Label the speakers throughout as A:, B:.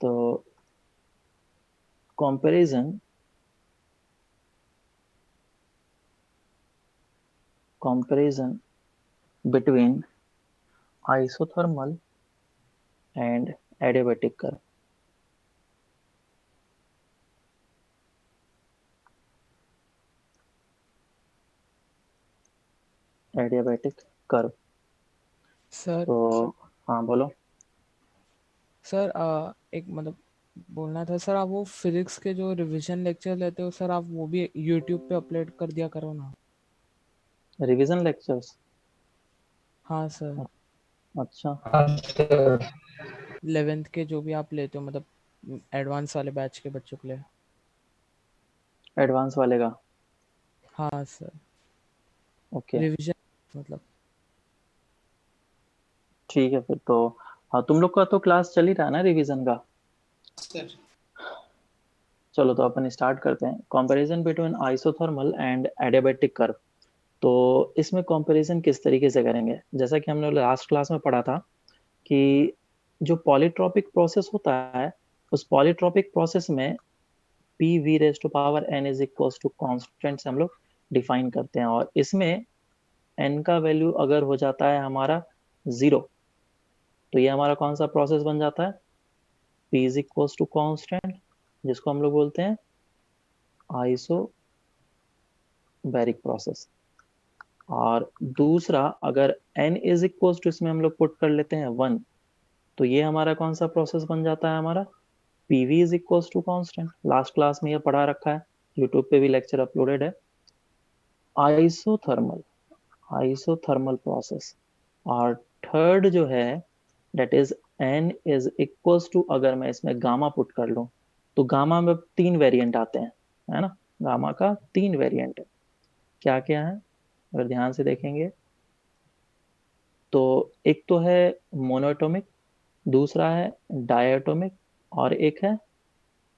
A: तो comparison comparison between isothermal and adiabatic curve. Adiabatic curve.
B: Sir
A: तो हाँ बोलो।
B: सर एक मतलब बोलना था सर, आप वो फिजिक्स के जो रिवीजन लेक्चर लेते हो सर, आप वो भी यूट्यूब पे अपलोड कर दिया करो ना।
A: Revision lectures.
B: हाँ सर,
A: अच्छा।
C: हाँ सर।
B: 11th के जो भी आप लेते हो, मतलब एडवांस वाले बैच के बच्चों के लिए।
A: एडवांस वाले का।
B: हाँ सर,
A: ओके
B: रिवीजन मतलब।
A: ठीक है फिर तो। हाँ तुम लोग का तो क्लास चल ही रहा है ना रिवीजन का।
D: सर
A: चलो तो अपन स्टार्ट करते हैं। Comparison between isothermal and adiabatic curve. तो इसमें कंपैरिजन किस तरीके से करेंगे, जैसा कि हमने लास्ट क्लास में पढ़ा था कि जो पॉलीट्रॉपिक प्रोसेस होता है, उस पॉलीट्रॉपिक प्रोसेस में P we raise to power N is equal to constant से हम लोग डिफाइन करते हैं। और इसमें एन का वैल्यू अगर हो जाता है हमारा 0, तो ये हमारा कौन सा प्रोसेस बन जाता है? P is equal to constant, जिसको हम लोग बोलते हैं आइसोबैरिक प्रोसेस। और दूसरा, अगर n इज इक्वल टू इसमें हम लोग पुट कर लेते हैं 1, तो ये हमारा कौन सा प्रोसेस बन जाता है? हमारा PV is equal to constant. Last class में ये पढ़ा रखा है, यूट्यूब पे भी लेक्चर अपलोडेड है। Isothermal isothermal process. और थर्ड जो है, that is n is equal to, अगर मैं इसमें गामा पुट कर लूं, तो गामा में 3 वेरिएंट आते हैं, है ना। गामा का 3 वेरिएंट है। क्या क्या है अगर ध्यान से देखेंगे तो? एक तो है मोनोएटॉमिक, दूसरा है डायटोमिक, और एक है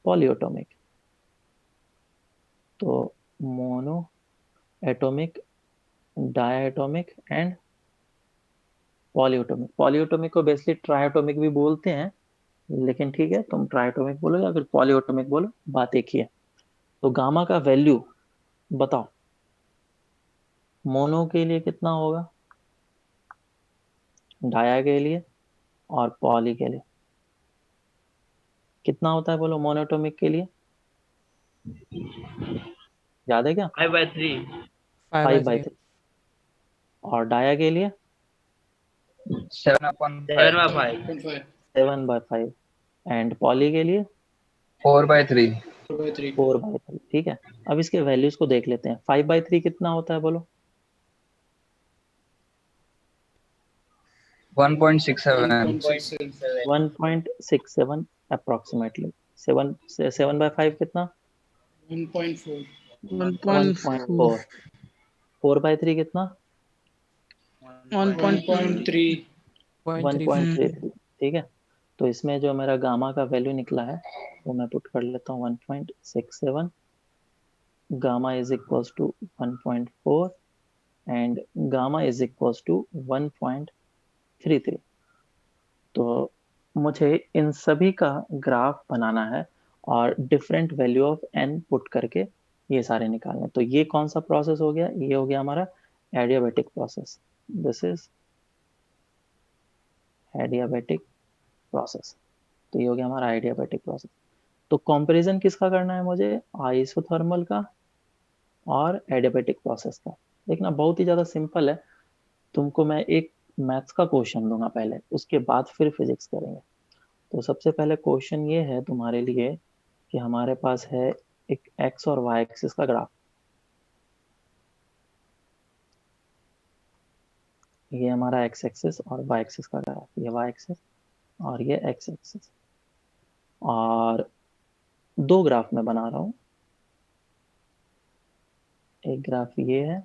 A: पॉलीएटॉमिक। तो mono atomic, diatomic and polyatomic. Polyatomic को बेसिकली ट्राइएटॉमिक भी बोलते हैं, लेकिन ठीक है, तुम ट्राइएटॉमिक बोलो या फिर पॉलीएटॉमिक बोलो, बात एक ही है। तो गामा का वैल्यू बताओ, मोनो के लिए कितना होगा, डाया के लिए और पॉली के लिए कितना होता है? बोलो मोनोएटॉमिक के लिए, याद है क्या?
D: 5/3।
A: 5 बाई
B: 5/3।
A: 3। और डाया के लिए
C: 7/5।
D: 7/5।
E: 7.5
A: 7/5। एंड पॉली के लिए
C: 4/3।
E: 4/3
A: 4/3। ठीक है, अब इसके वैल्यूज को देख लेते हैं। 5/3 कितना होता है बोलो?
C: 1.67।
E: 1.67
A: 1.67 अप्रोक्सीमेटली। 7/5 कितना?
E: 1.4
B: 1.4।
A: 1.4। 4/3 कितना?
E: 1.3
B: 1.3।
A: 1.33। ठीक है, तो इसमें जो मेरा गामा का वैल्यू निकला है वो मैं पुट कर लेता हूँ 1.67। Gamma is equal to 1.4 and gamma is equal to 1.33। तो मुझे इन सभी का ग्राफ बनाना है और different value of n put करके ये सारे निकालने। तो ये कौन सा प्रोसेस हो गया? ये हो गया हमारा adiabatic process. This is adiabatic process. तो ये हो गया हमारा एडियाबैटिक प्रोसेस। तो कंपैरिजन किसका करना है मुझे? आइसोथर्मल का और एडियाबैटिक प्रोसेस का। देखना बहुत ही ज्यादा सिंपल है। तुमको मैं एक मैथ्स का क्वेश्चन दूंगा पहले, उसके बाद फिर फिजिक्स करेंगे। तो सबसे पहले क्वेश्चन ये है तुम्हारे लिए कि हमारे पास है एक एक्स और वाई एक्सिस का ग्राफ। ये हमारा एक्स एक्सिस और वाई एक्सिस का ग्राफ, ये वाई एक्सिस और ये एक्स एक्सिस। और दो ग्राफ मैं बना रहा हूँ, एक ग्राफ ये है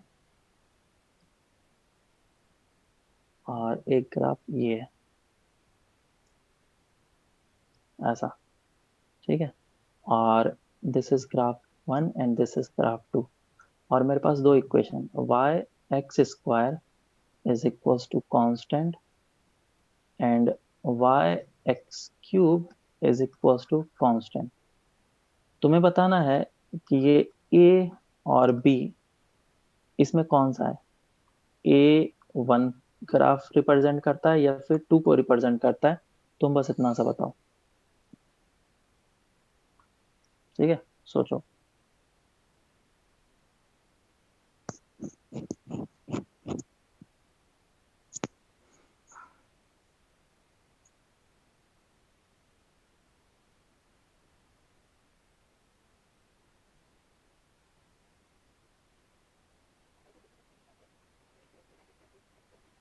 A: और एक ग्राफ ये है, ऐसा। ठीक है, और this is graph 1 and this is graph 2। और मेरे पास दो equation, y x square is equals to constant and y x cube is equal to constant. तुम्हें बताना है कि ये ए और बी इसमें कौन सा है, ए वन ग्राफ रिप्रेजेंट करता है या फिर टू को रिप्रेजेंट करता है। तुम बस इतना सा बताओ, ठीक है, सोचो।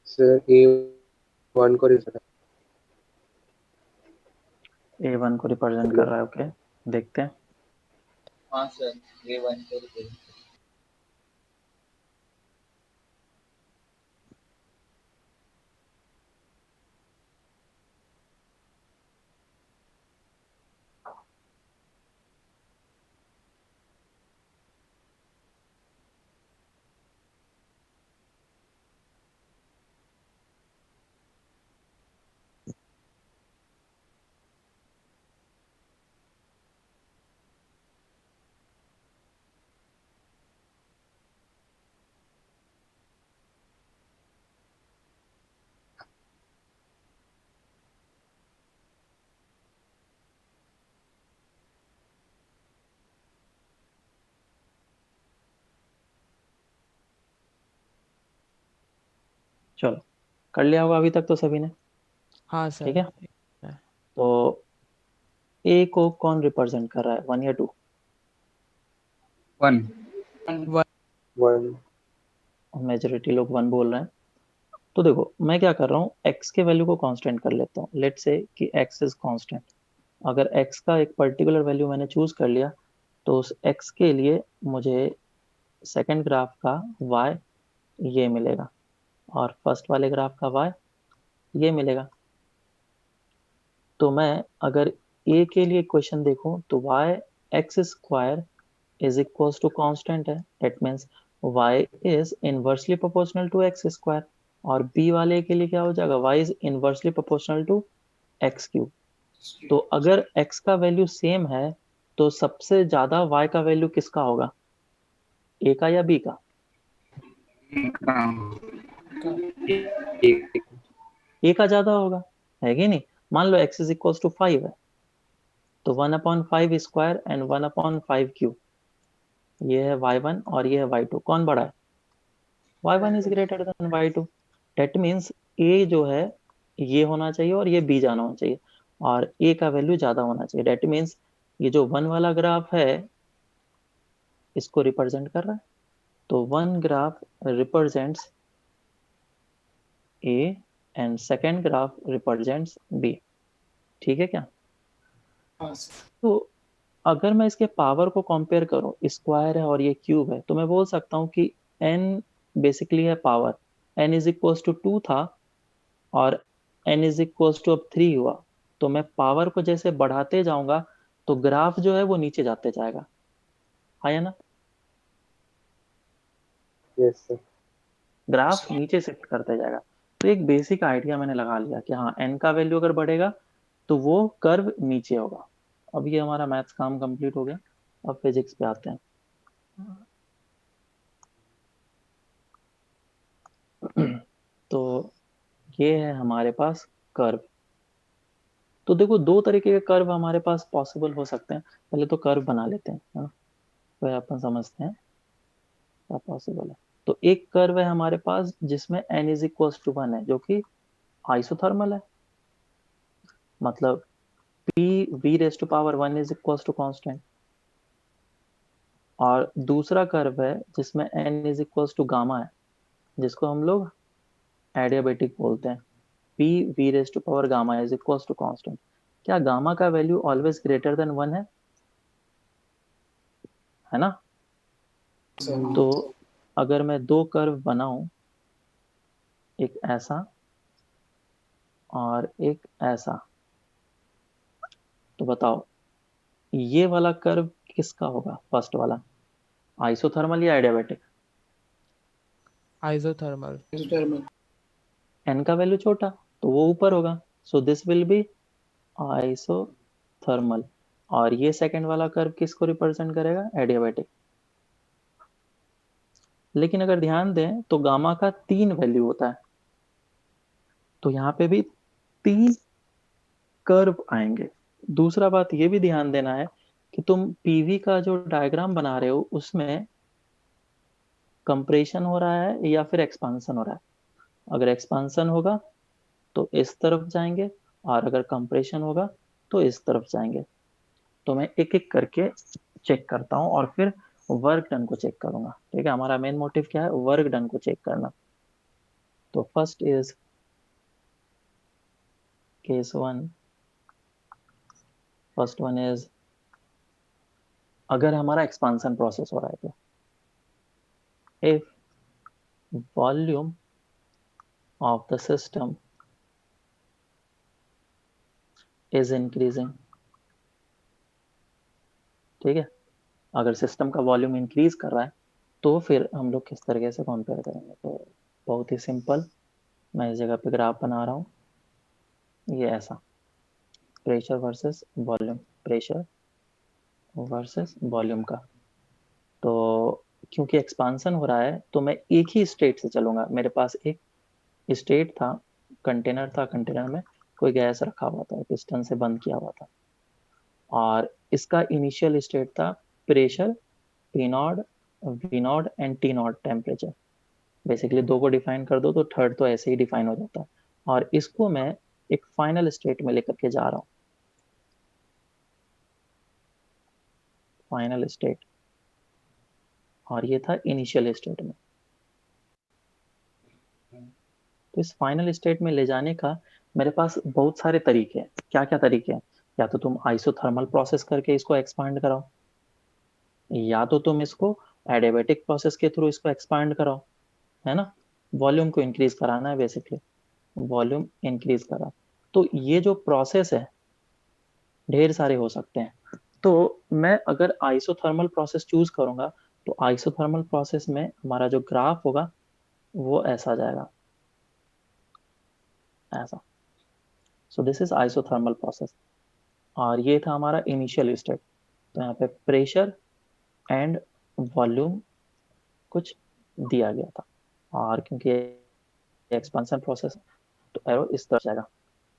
D: सर A1 को रिप्रेजेंट।
A: ए वन को रिप्रेजेंट कर रहा है, ओके, देखते हैं।
C: हाँ सर, A1 को represent।
A: चलो, कर लिया होगा अभी तक तो सभी ने,
B: हाँ
A: ठीक
B: सर।
A: है। तो ए को कौन रिप्रेजेंट कर रहा है, वन या टू?
C: 1।
B: वन।
D: 1
A: मेजोरिटी लोग वन बोल रहे हैं। तो देखो मैं क्या कर रहा हूँ, एक्स के वैल्यू को कांस्टेंट कर लेता हूँ। लेट से कि एक्स इज कांस्टेंट। अगर एक्स का एक पर्टिकुलर वैल्यू मैंने चूज कर लिया, तो उस एक्स के लिए मुझे सेकंड ग्राफ का वाई ये मिलेगा और फर्स्ट वाले ग्राफ का वाई ये मिलेगा। तो मैं अगर ए के लिए क्वेश्चन देखूं तो Y x square is equal to constant है, that means Y is inversely proportional to X square. और बी वाले के लिए क्या हो जाएगा, Y is inversely proportional to X cube. तो अगर x का वैल्यू सेम है तो सबसे ज्यादा y का वैल्यू किसका होगा, a का या b का? a का ज्यादा होगा, है कि नहीं? मान लो x इज इक्वल टू 5 है, तो 1/5 स्क्वायर एंड 1/5 क्यूब, ये है y1 और ये है y2, कौन बड़ा है? y1 is greater than y2। That means a जो है ये होना चाहिए और ये b जाना होना चाहिए, और a का वैल्यू ज्यादा होना चाहिए। दैट मीन्स ये जो वन वाला ग्राफ है इसको रिप्रेजेंट कर रहा है। तो one graph represents a and second graph represents b, ठीक है क्या?
E: हाँ सर।
A: तो अगर मैं इसके पावर को कंपेयर करूं, स्क्वायर है और ये क्यूब है, तो मैं बोल सकता हूं कि n बेसिकली है power. n is equal to 2 था और n इज इक्वल टू अब 3 हुआ। तो मैं पावर को जैसे बढ़ाते जाऊंगा तो ग्राफ जो है वो नीचे जाते जाएगा, हाँ या ना?
D: Yes sir.
A: ग्राफ नीचे शिफ्ट करते जाएगा। तो एक बेसिक आइडिया मैंने लगा लिया कि हाँ n का वैल्यू अगर बढ़ेगा तो वो कर्व नीचे होगा। अब ये हमारा मैथ्स काम कंप्लीट हो गया। अब फिजिक्स पे आते हैं। तो ये है हमारे पास कर्व। तो देखो दो तरीके के कर्व हमारे पास पॉसिबल हो सकते हैं। पहले तो कर्व बना लेते हैं, है ना, फिर अपन समझते हैं क्या पॉसिबल है। तो एक कर्व है हमारे पास जिसमें n इज इक्वल टू 1 है, जो कि आइसोथर्मल है। मतलब p v raise to power 1 is equal to constant. और दूसरा कर्व है जिसमें n is equal to gamma है, जिसको हम लोग एडियाबेटिक बोलते हैं। p v raise to power gamma is equal to constant. क्या गामा का वैल्यू ऑलवेज ग्रेटर देन 1 है ना? तो अगर मैं दो कर्व बनाऊं, एक ऐसा और एक ऐसा, तो बताओ ये वाला कर्व किसका होगा, फर्स्ट वाला, आइसोथर्मल या एडियाबेटिक?
B: आइसोथर्मल।
E: Determine.
A: n का वैल्यू छोटा तो वो ऊपर होगा, so this will B isothermal. Thermal. और ये सेकंड वाला कर्व किसको रिप्रेजेंट करेगा? एडियाबैटिक। लेकिन अगर ध्यान दें तो गामा का 3 वैल्यू होता है, तो यहाँ पे भी 3 कर्व आएंगे। दूसरा बात ये भी ध्यान देना है कि तुम पीवी का जो डायग्राम बना रहे हो उसमें कंप्रेशन हो रहा है या फिर एक्सपांसन हो रहा है। अगर एक्सपांसन होगा तो इस तरफ जाएंगे, और अगर कंप्रेशन होगा तो इस तरफ जाएंगे। तो मैं एक एक करके चेक करता हूँ और फिर वर्क डन को चेक करूंगा। ठीक है, हमारा मेन मोटिव क्या है? वर्क डन को चेक करना। तो first is case 1। First one is, अगर हमारा एक्सपांसन प्रोसेस हो रहा है तो if volume of the system is increasing. ठीक है, अगर सिस्टम का वॉल्यूम इंक्रीज कर रहा है तो फिर हम लोग किस तरीके से कंपेयर करेंगे? तो बहुत ही सिंपल, मैं इस जगह पे ग्राफ बना रहा हूँ, ये ऐसा, pressure versus volume, pressure versus volume का। तो क्योंकि एक्सपांसन हो रहा है तो मैं एक ही स्टेट से चलूंगा। मेरे पास एक स्टेट था, कंटेनर था, कंटेनर में कोई गैस रखा हुआ था, पिस्टन से बंद किया हुआ था, और इसका इनिशियल स्टेट था pressure p naught, v naught and t naught temperature. Basically दो को डिफाइन कर दो तो थर्ड तो ऐसे ही डिफाइन हो जाता है। और इसको मैं एक फाइनल स्टेट में लेकर के जा रहा हूँ, फाइनल स्टेट, और ये था इनिशियल स्टेट में। तो इस फाइनल स्टेट में ले जाने का मेरे पास बहुत सारे तरीके हैं। क्या क्या तरीके हैं? या तो तुम आइसोथर्मल प्रोसेस करके इसको एक्सपांड कराओ, या तो तुम इसको एडियाबैटिक प्रोसेस के थ्रू इसको एक्सपांड कराओ, है ना? वॉल्यूम को इंक्रीज कराना है बेसिकली, वॉल्यूम इंक्रीज करा। तो ये जो प्रोसेस है ढेर सारे हो सकते हैं। तो मैं अगर आइसोथर्मल प्रोसेस चूज करूंगा तो आइसोथर्मल प्रोसेस में हमारा जो ग्राफ होगा वो ऐसा जाएगा, ऐसा। सो दिस इज आइसोथर्मल प्रोसेस, और ये था हमारा इनिशियल स्टेट। तो यहाँ पे प्रेशर एंड वॉल्यूम कुछ दिया गया था, और क्योंकि एक्सपांसन प्रोसेस तो एरो इस तरह जाएगा।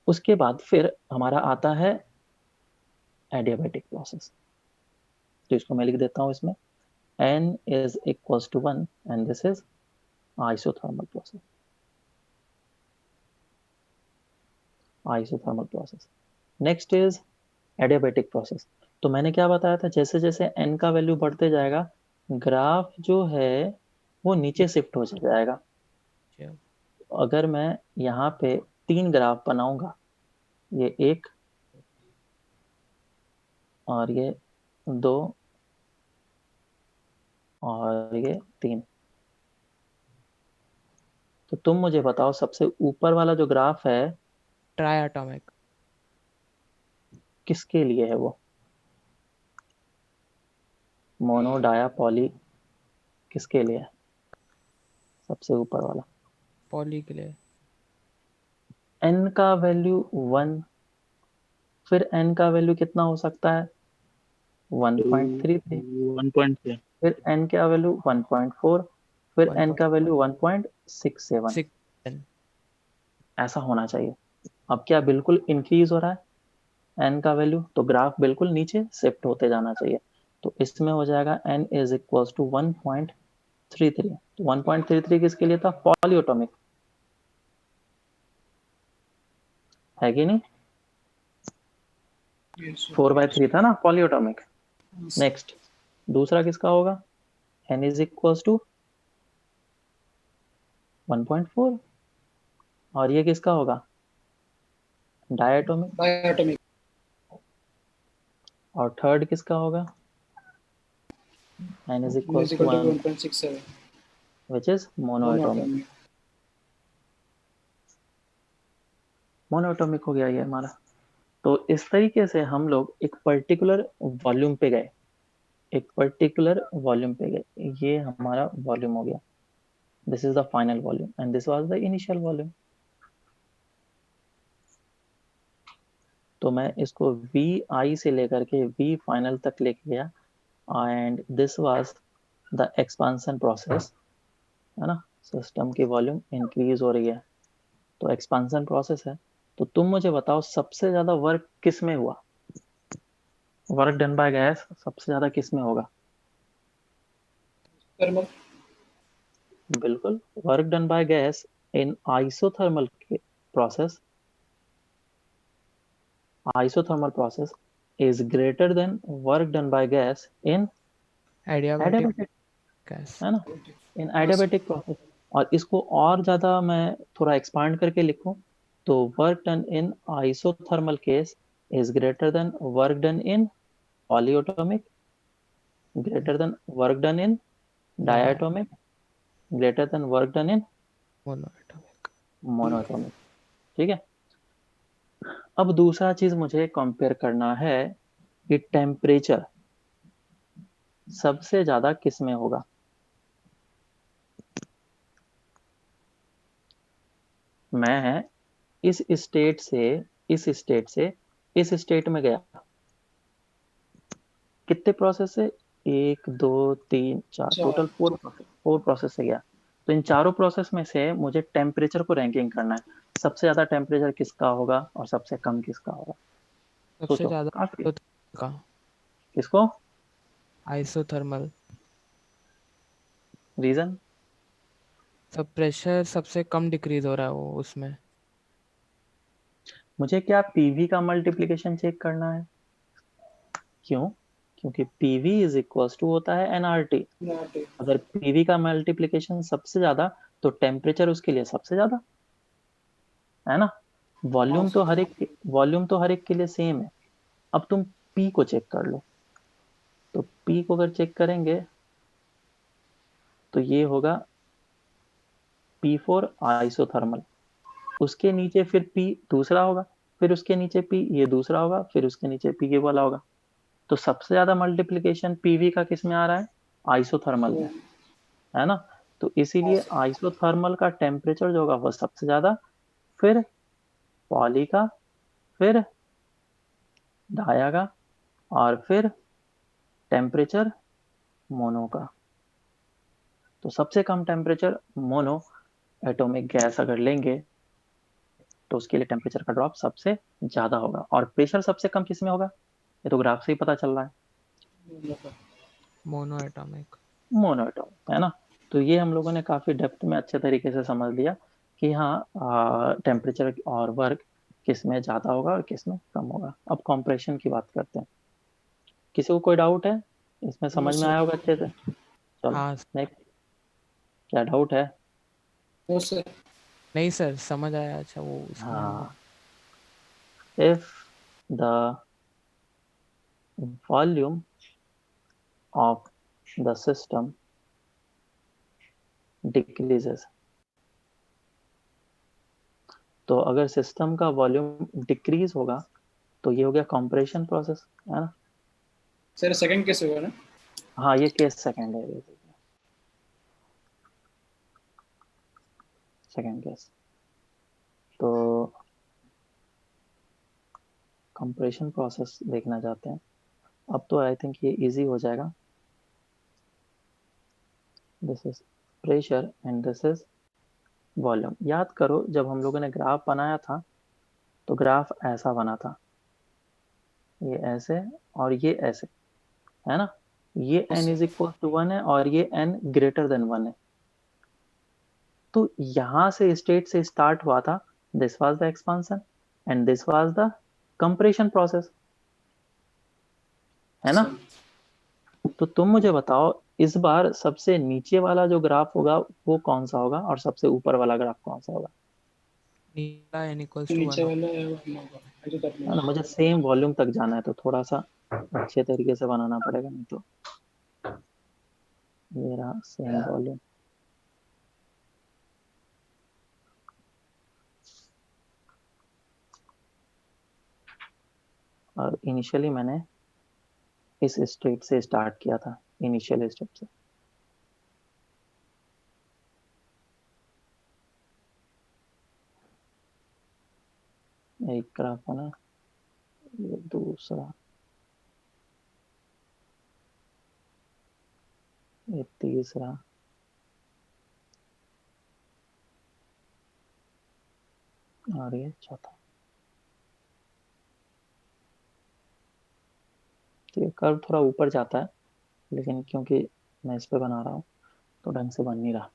A: उसके बाद फिर हमारा आता है एडियाबैटिक प्रोसेस। तो इसको मैं लिख देता हूँ इसमें, n is equals to 1 and this is isothermal process, isothermal process. Next is adiabatic process. तो मैंने क्या बताया था, जैसे जैसे n का वैल्यू बढ़ते जाएगा ग्राफ जो है वो नीचे शिफ्ट हो जाएगा।
B: अच्छा,
A: अगर मैं यहाँ पे 3 ग्राफ बनाऊंगा, ये 1 और ये 2 और ये 3, तो तुम मुझे बताओ सबसे ऊपर वाला जो ग्राफ है
B: ट्राई एटॉमिक।
A: किसके लिए है? वो मोनो, डाया, पॉली, किसके लिए है सबसे ऊपर वाला?
B: पॉली के लिए।
A: n का वैल्यू 1, फिर n का वैल्यू कितना हो सकता है? 1.33,
E: 1.3।
A: फिर n का वैल्यू 1.4, फिर n का वैल्यू 1.67।
B: 1.6।
A: ऐसा होना चाहिए। अब क्या बिल्कुल इंक्रीज हो रहा है n का वैल्यू? तो ग्राफ बिल्कुल नीचे शिफ्ट होते जाना चाहिए। तो इसमें हो जाएगा n इज इक्वल्स टू 1.33। तो 1.33 किसके लिए था? पॉलीएटॉमिक, है कि नहीं?
E: Yes, sir.
A: 4/3 था ना पॉलीएटॉमिक।
E: Yes, sir.
A: नेक्स्ट दूसरा किसका होगा? n इज इक्वल्स टू 1.4, और ये किसका होगा? डायटोमिक।
E: Diatomic.
A: और थर्ड किसका होगा? n is
E: N is
A: equals to
E: equal to
A: 1,
E: 1.67.
A: which is monoatomic.
E: Monoatomic.
A: Monoatomic हो गया ये हमारा। तो इस तरीके से हम लोग एक पर्टिकुलर वॉल्यूम पे गए, एक पर्टिकुलर वॉल्यूम पे गए, ये हमारा वॉल्यूम हो गया। This is the final volume and this was the initial volume. तो मैं इसको वी आई से लेकर के वी फाइनल तक लेके गया, and this was the expansion process, है ना। सिस्टम की वॉल्यूम इंक्रीज हो रही है, तो एक्सपांसन प्रोसेस है। तो तुम मुझे बताओ सबसे ज्यादा वर्क किस में हुआ, वर्क डन बाय गैस सबसे ज्यादा किस में होगा?
C: थर्मल।
A: बिल्कुल, work done by gas in isothermal process, isothermal process is greater than work done by gas in
B: adiabatic
A: adiabatic,
B: gas.
A: है ना, इन adiabatic process। और इसको और ज्यादा मैं थोड़ा एक्सपांड करके लिखूं तो work done in isothermal case is greater than work done in polyatomic, greater than work done in
B: mono
A: diatomic, greater than work done in
B: monoatomic.
A: Monoatomic. ठीक है। अब दूसरा चीज मुझे कंपेयर करना है कि टेम्परेचर सबसे ज्यादा किस में होगा। मैं इस स्टेट से इस स्टेट से इस स्टेट में गया, कितने प्रोसेस से, एक दो तीन चार, टोटल फोर प्रोसेस से गया। तो इन चारों प्रोसेस में से मुझे टेम्परेचर को रैंकिंग करना है, सबसे ज्यादा टेम्परेचर किसका होगा और सबसे कम किसका होगा।
B: सबसे
A: सोचो
B: ज्यादा
A: काफी।
B: का
A: किसको?
B: आइसोथर्मल।
A: रीजन?
B: सब प्रेशर सबसे कम डिक्रीज हो रहा है वो उसमें।
A: मुझे क्या पीवी का मल्टीप्लिकेशन चेक करना है? क्यों? क्योंकि पीवी इज इक्वल टू होता है एनआरटी। अगर पीवी का मल्टीप्लिकेशन सबसे ज्यादा तो टेम्परेचर उसके लिए सबसे ज्यादा, है ना। वॉल्यूम तो हर एक के लिए सेम है। अब तुम पी को चेक कर लो, तो पी को अगर चेक करेंगे तो ये होगा P4 आइसोथर्मल, उसके नीचे फिर पी दूसरा होगा, फिर उसके नीचे पी ये दूसरा होगा, फिर उसके नीचे पी ये वाला होगा। तो सबसे ज्यादा मल्टीप्लिकेशन पीवी का किस में आ रहा है? आइसोथर्मल में, है ना। तो इसीलिए आइसोथर्मल का टेम्परेचर जो होगा वो सबसे ज्यादा, फिर पॉली का, फिर डाया का, और फिर टेम्परेचर मोनो का। तो सबसे कम टेम्परेचर मोनो एटॉमिक गैस अगर लेंगे तो उसके लिए टेम्परेचर का ड्रॉप सबसे ज्यादा होगा। और प्रेशर सबसे कम किस में होगा? ये तो ग्राफ से ही पता चल रहा है,
B: मोनोएटॉमिक।
A: मोनो एटॉमिक, है ना। तो ये हम लोगों ने काफी डेप्थ में अच्छे तरीके से समझ लिया कि हाँ टेम्परेचर और वर्क किस में ज्यादा होगा और किस में कम होगा। अब कॉम्प्रेशन की बात करते हैं। किसी को कोई डाउट है? इसमें समझ में आया होगा अच्छे से। चलो
B: हाँ
A: नेक्स्ट, क्या डाउट है?
B: नहीं सर समझ आया। अच्छा वो उसमें वो
A: हाँ, if the volume of the system decreases, तो अगर सिस्टम का वॉल्यूम डिक्रीज होगा तो ये हो गया कंप्रेशन प्रोसेस, है ना।
C: सर सेकंड कैसे हुआ ना?
A: हाँ ये केस सेकंड है, सेकंड केस। तो कंप्रेशन प्रोसेस देखना चाहते हैं। अब तो आई थिंक ये इजी हो जाएगा। This is pressure and this is volume. याद करो जब हम लोगों ने ग्राफ बनाया था तो ग्राफ ऐसा बना था, ये ऐसे और ये ऐसे, है ना। ये n इज इक्वल टू 1 है और ये n ग्रेटर देन 1 है। तो यहां से स्टेट से स्टार्ट हुआ था, this was the expansion and this was the compression process, है ना। तो तुम मुझे बताओ इस बार सबसे नीचे वाला जो ग्राफ होगा वो कौन सा होगा और सबसे ऊपर वाला ग्राफ कौन सा होगा?
B: नीला n इक्वल्स टू
C: नीचे
B: 1
C: वाला है वो,
A: है ना, मुझे सेम वॉल्यूम तक जाना है तो थोड़ा सा अच्छे तरीके से बनाना पड़ेगा, नहीं तो। ये रहा सेम वॉल्यूम। और इनिशियली मैंने इस स्टेट से स्टार्ट किया था, इनिशियल स्टेट से। एक ग्राफ बना, ये दूसरा, ये तीसरा, और ये चौथा। तो ये कर्व थोड़ा ऊपर जाता है, लेकिन क्योंकि मैं इस पे बना रहा हूँ तो ढंग से बन नहीं रहा।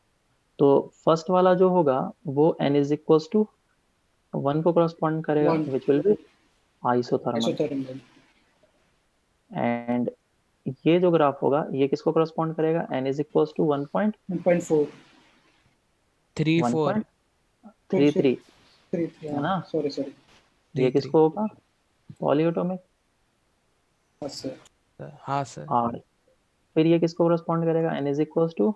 A: तो फर्स्ट वाला जो होगा वो n इज इक्वल्स टू 1 को करस्पॉन्ड करेगा,
C: 1
A: विच will B isothermal.
C: isothermal
A: and ये जो ग्राफ होगा ये किसको करस्पॉन्ड करेगा, n इज इक्वल्स टू
C: 1.4
B: 3 4
A: 1.33,
C: 3
A: है ना।
C: सॉरी
A: ये
B: 3 3
A: किसको होगा, पॉलीएटॉमिक।
C: हाँ सर
B: हाँ सर
A: और फिर ये किसको करस्पॉन्ड करेगा, n is equals to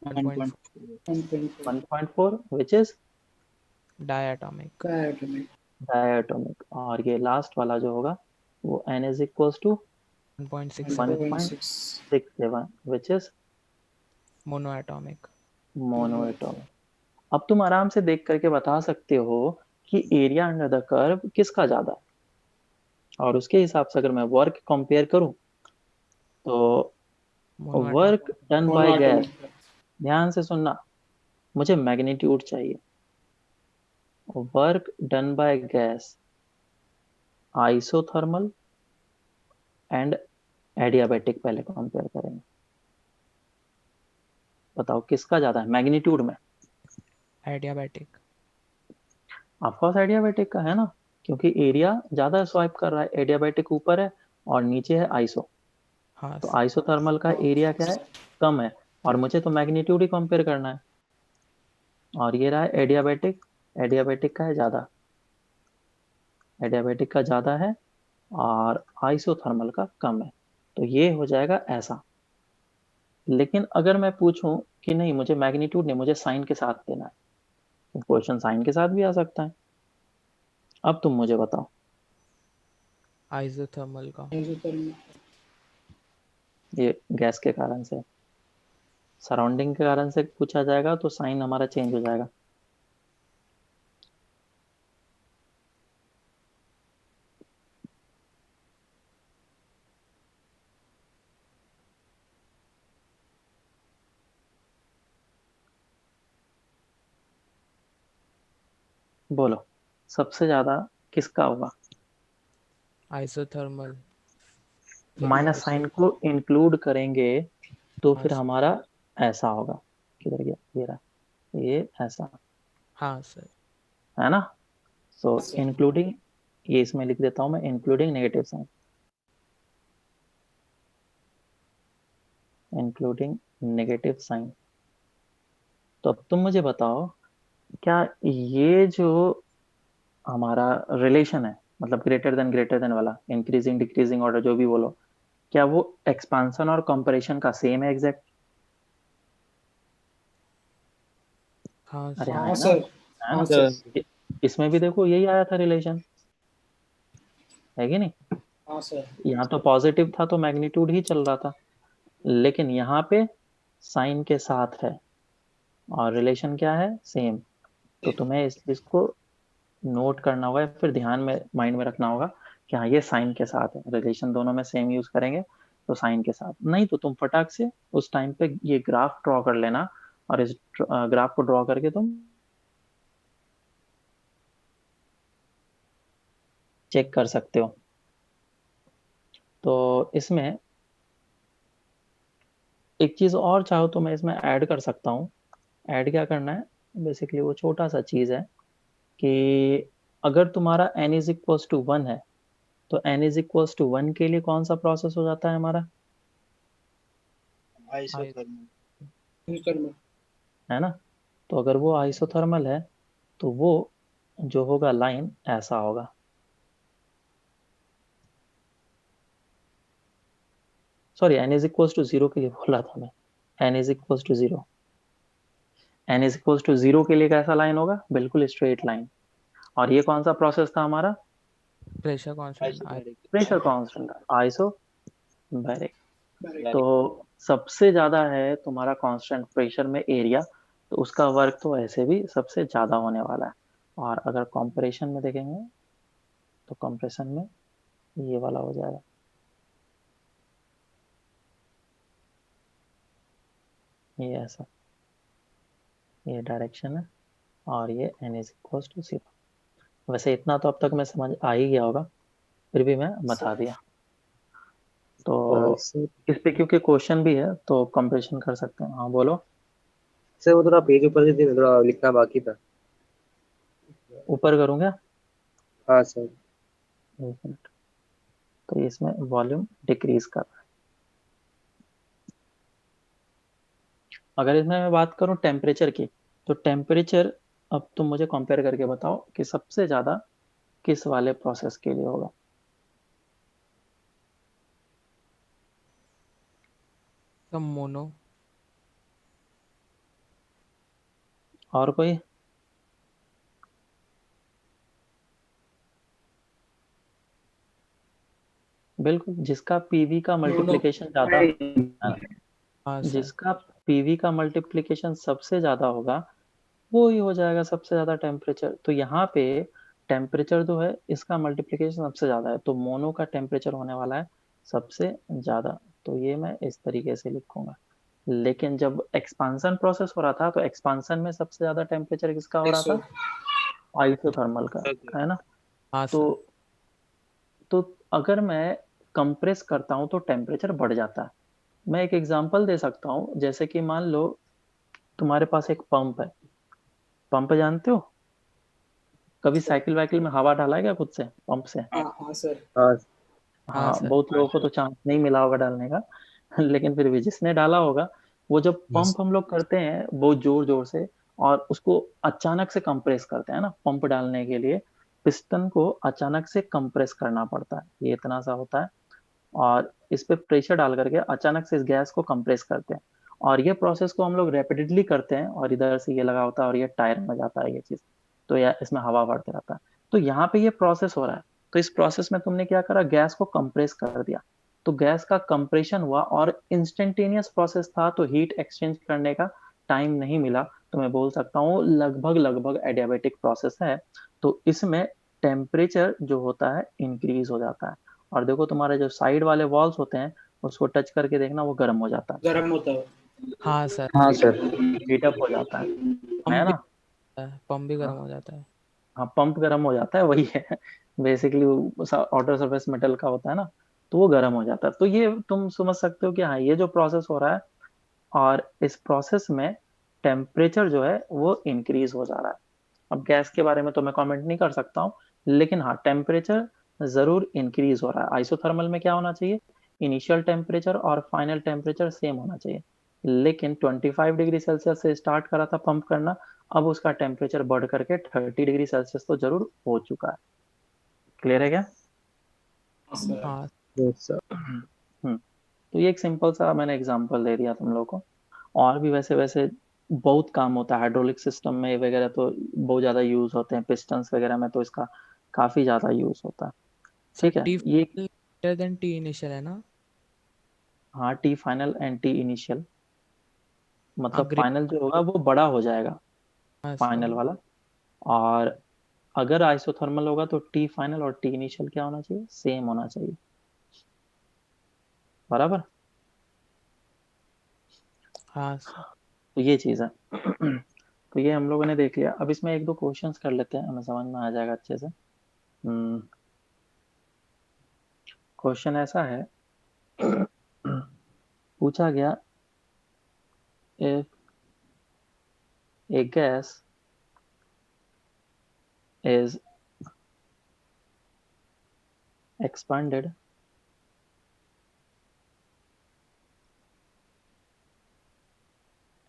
B: 1.4
C: 1.4
A: 1.4 which is
B: diatomic
C: diatomic
A: diatomic. और ये लास्ट वाला जो होगा वो n is equals to
B: 1.67
C: 1.6
A: 1.67 which is
B: monoatomic
A: monoatomic. अब तुम आराम से देख करके बता सकते हो कि एरिया अंडर द कर्व किसका ज्यादा है, और उसके हिसाब से अगर मैं वर्क कंपेयर करूं तो work
B: monoatomic
A: done by gas,
C: monoatomic
A: ध्यान से सुनना, मुझे मैग्नीट्यूड चाहिए। Work done by gas, isothermal and adiabatic पहले कंपेयर करेंगे। बताओ किसका ज्यादा है मैग्नीट्यूड में।
B: एडियाबैटिक
A: ऑफकोर्स एडियाबेटिक का है ना, क्योंकि एरिया ज्यादा स्वाइप कर रहा है, एडियाबेटिक ऊपर है और नीचे है आइसो।
B: हाँ
A: तो
B: सर
A: आइसोथर्मल का एरिया क्या है, कम है, और मुझे तो मैग्नीट्यूड ही कंपेयर करना है। और ये रहा है एडियाबेटिक, एडियाबेटिक का है ज्यादा, एडियाबेटिक का ज्यादा है और आइसोथर्मल का कम है। तो ये हो जाएगा ऐसा। लेकिन अगर मैं पूछूं कि नहीं मुझे मैग्नीट्यूड नहीं, मुझे साइन के साथ देना है, तो क्वेश्चन साइन के साथ भी आ सकता है। अब तुम मुझे बताओ।
B: आइसोथर्मल का
C: isothermal
A: ये गैस के कारण से, सराउंडिंग के कारण से पूछा जाएगा तो साइन हमारा चेंज हो जाएगा। बोलो सबसे ज्यादा किसका होगा।
B: आइसोथर्मल
A: माइनस साइन को इंक्लूड करेंगे तो
B: हाँ
A: फिर हमारा ऐसा होगा। किधर गया, ये रहा, ये ऐसा,
B: हाँ सर
A: है ना। सो
C: सर
A: इंक्लूडिंग, ये इसमें लिख देता हूं मैं, including negative sign, including negative sign. तो अब तुम मुझे बताओ, क्या ये जो हमारा रिलेशन है, मतलब ग्रेटर देन वाला, इंक्रीजिंग डिक्रीजिंग ऑर्डर जो भी बोलो, क्या वो एक्सपांशन और कंपैरिजन का सेम है एग्जैक्ट।
B: हाँ
A: अरे
B: सर
A: हाँ,
C: हाँ
A: है ना,
C: सर
A: है
C: हाँ
A: ना।
C: सर
A: इ- इसमें भी देखो यही आया था रिलेशन, है कि नहीं।
C: हाँ सर
A: यहाँ तो पॉजिटिव था तो मैग्नीट्यूड ही चल रहा था, लेकिन यहाँ पे साइन के साथ है और रिलेशन क्या है, सेम। तो तुम्हें इस चीज को नोट करना होगा या फिर ध्यान में माइंड में रखना होगा कि हाँ ये साइन के साथ है, रिलेशन दोनों में सेम यूज करेंगे तो साइन के साथ। नहीं तो तुम फटाक से उस टाइम पे ये ग्राफ ड्रॉ कर लेना, और इस ग्राफ को ड्रॉ करके तुम चेक कर सकते हो। तो इसमें एक चीज और चाहो तो मैं इसमें ऐड कर सकता हूँ। ऐड क्या करना है, बेसिकली वो छोटा सा चीज है कि अगर तुम्हारा n इज इक्वल्स टू 1 है तो n इज इक्वल्स टू 1 के लिए कौन सा प्रोसेस हो जाता है हमारा,
E: आइसोथर्मल।
C: isothermal
A: है ना। तो अगर वो आइसोथर्मल है तो वो जो होगा लाइन ऐसा होगा। Sorry, n is equals to 0 के लिए बोला था मैं, n is equals to 0, n is equals to 0 के लिए कैसा लाइन होगा, बिल्कुल स्ट्रेट लाइन। और ये कौन सा प्रोसेस था हमारा,
B: pressure constant
E: isobaric.
A: Pressure constant, isobaric.
C: direct
A: तो सबसे ज्यादा है तुम्हारा कांस्टेंट प्रेशर में एरिया, तो उसका वर्क तो ऐसे भी सबसे ज्यादा होने वाला है। और अगर कंपैरिजन में देखेंगे तो कंप्रेशन में ये वाला हो जाएगा। ये ऐसा, ये डायरेक्शन है, और ये n इज इक्वल टू 0। वैसे इतना तो अब तक मैं समझ आ ही गया होगा, फिर भी मैं बता दिया। तो
D: सर
A: इस पे क्योंकि क्वेश्चन भी है तो कंपेरिजन कर सकते हैं। हाँ बोलो।
D: सर वो थोड़ा पेज ऊपर से थोड़ा लिखना बाकी था।
A: ऊपर करूँगा,
D: हाँ सर।
A: 1 मिनट। तो इसमें वॉल्यूम डिक्रीज कर रहा है। अगर इसमें मैं बात करूं टेम्परेचर की, तो टेम्परेचर अब तुम मुझे कंपेयर करके बताओ कि सबसे ज्यादा किस वाले प्रोसेस के लिए होगा।
B: सब मोनो।
A: और कोई? बिल्कुल, जिसका पीवी का
C: मोनो।
A: मल्टीप्लिकेशन ज्यादा है,
B: हाँ सर।
A: जिसका पीवी का मल्टीप्लिकेशन सबसे ज्यादा होगा वो ही हो जाएगा सबसे ज्यादा टेम्परेचर। तो यहाँ पे टेम्परेचर जो है इसका मल्टीप्लिकेशन सबसे ज्यादा है, तो मोनो का टेम्परेचर होने वाला है सबसे ज्यादा। तो ये मैं इस तरीके से लिखूंगा। लेकिन जब एक्सपांसन प्रोसेस हो रहा था तो एक्सपांसन में सबसे ज्यादा टेम्परेचर किसका हो रहा
C: आइसो।
A: था? आइसोथर्मल का, है ना?
B: हाँ
A: तो
B: सर।
A: तो अगर मैं कंप्रेस करता हूँ तो टेम्परेचर बढ़ जाता है। मैं एक एग्जांपल दे सकता हूँ, जैसे कि मान लो तुम्हारे पास एक पंप है। पंप जानते हो? कभी साइकिल वाइकिल में हवा डाला है क्या खुद से पंप से?
C: हाँ हाँ सर।
D: हाँ
B: हाँ
A: हाँ,
B: सर।
A: बहुत लोगों को तो चांस नहीं मिला होगा डालने का लेकिन फिर भी जिसने डाला होगा, वो जब पंप हम लोग करते हैं बहुत जोर जोर से और उसको अचानक से कंप्रेस करते हैं ना, पंप डालने के लिए पिस्टन को अचानक से कंप्रेस करना पड़ता है, ये इतना सा होता है। और इस पे प्रेशर डाल करके अचानक से इस गैस को कंप्रेस करते हैं। और ये प्रोसेस को हम लोग रेपिडेटली करते हैं, और इधर से ये लगा होता है और ये टायर में जाता है ये चीज। तो या इसमें हवा बढ़ते रहता है। तो यहाँ पे ये प्रोसेस हो रहा है। तो इस प्रोसेस में तुमने क्या करा, गैस को कंप्रेस कर दिया। तो गैस का कंप्रेशन हुआ और इंस्टेंटेनियस प्रोसेस था, तो हीट एक्सचेंज करने का टाइम नहीं मिला। तो मैं बोल सकता हूँ लगभग लगभग एडियाबेटिक प्रोसेस है। तो इसमें टेम्परेचर जो होता है इंक्रीज हो जाता है। और देखो तुम्हारे जो साइड वाले वॉल्स होते हैं उसको टच करके देखना, वो गर्म हो जाता
C: गर्म होता है।
B: हाँ सर।
D: हाँ सर।
A: है, हीटअप हो जाता है
B: पंप भी
A: ना?
B: होता है, पंप भी गर्म
A: हाँ,
B: हो जाता है।
A: हाँ पंप गर्म हो जाता है, वही है बेसिकली। आउटर सरफेस मेटल का होता है ना, तो वो गर्म हो जाता है। तो ये तुम समझ सकते हो कि हाँ ये जो प्रोसेस हो रहा है, और इस प्रोसेस में टेम्परेचर जो है वो इंक्रीज हो जा रहा है। अब गैस के बारे में तो मैं कमेंट नहीं कर सकता हूँ, लेकिन हाँ टेम्परेचर जरूर इंक्रीज हो रहा है। आइसोथर्मल में क्या होना चाहिए, इनिशियल टेम्परेचर और फाइनल टेम्परेचर सेम होना चाहिए। लेकिन 25 डिग्री सेल्सियस से स्टार्ट करा था पंप करना, अब उसका टेम्परेचर बढ़ करके 30 डिग्री सेल्सियस तो जरूर हो चुका है। क्लियर है क्या?
C: हाँ सर।
B: हाँ।
D: Yes sir.
A: तो ये एक सिंपल सा मैंने एग्जांपल दे दिया तुम लोग को। और भी वैसे वैसे बहुत काम होता है हाइड्रोलिक सिस्टम में वगैरह, तो बहुत ज्यादा यूज होते हैं पिस्टन्स वगैरह में, तो इसका काफी ज्यादा यूज होता है।
B: सर
A: ठीक है
B: टी
A: ये।
B: ग्रेटर देन टी इनिशियल है ना?
A: हाँ, T final and T initial,
B: हाँ
A: मतलब
B: ग्रेट।
A: फाइनल जो होगा वो बड़ा हो जाएगा,
B: हाँ सर।
A: फाइनल वाला। और अगर आइसोथर्मल होगा तो टी फाइनल और टी इनिशियल क्या होना चाहिए, सेम होना चाहिए, बराबर।
B: हाँ सर।
A: तो ये चीज है तो ये हम लोगों ने देख लिया। अब इसमें एक दो क्वेश्चंस कर लेते हैं, हमें समझ में आ जाएगा अच्छे से। क्वेश्चन ऐसा है पूछा गया, if A gas is expanded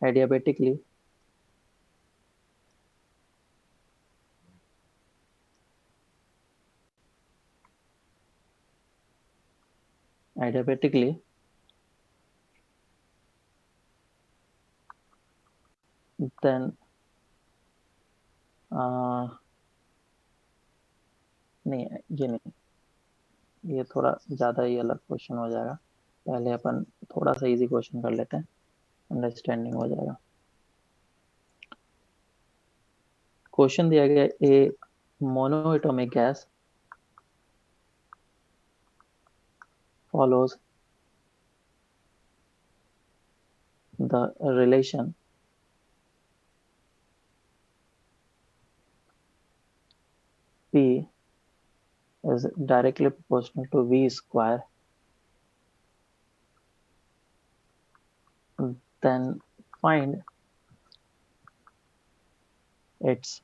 A: adiabatically adiabatically then नहीं, ये नहीं, ये थोड़ा ज्यादा ही अलग क्वेश्चन हो जाएगा। पहले अपन थोड़ा सा इजी क्वेश्चन कर लेते हैं, अंडरस्टैंडिंग हो जाएगा। क्वेश्चन दिया गया, A monoatomic gas follows the relation P is directly proportional to V square, then find its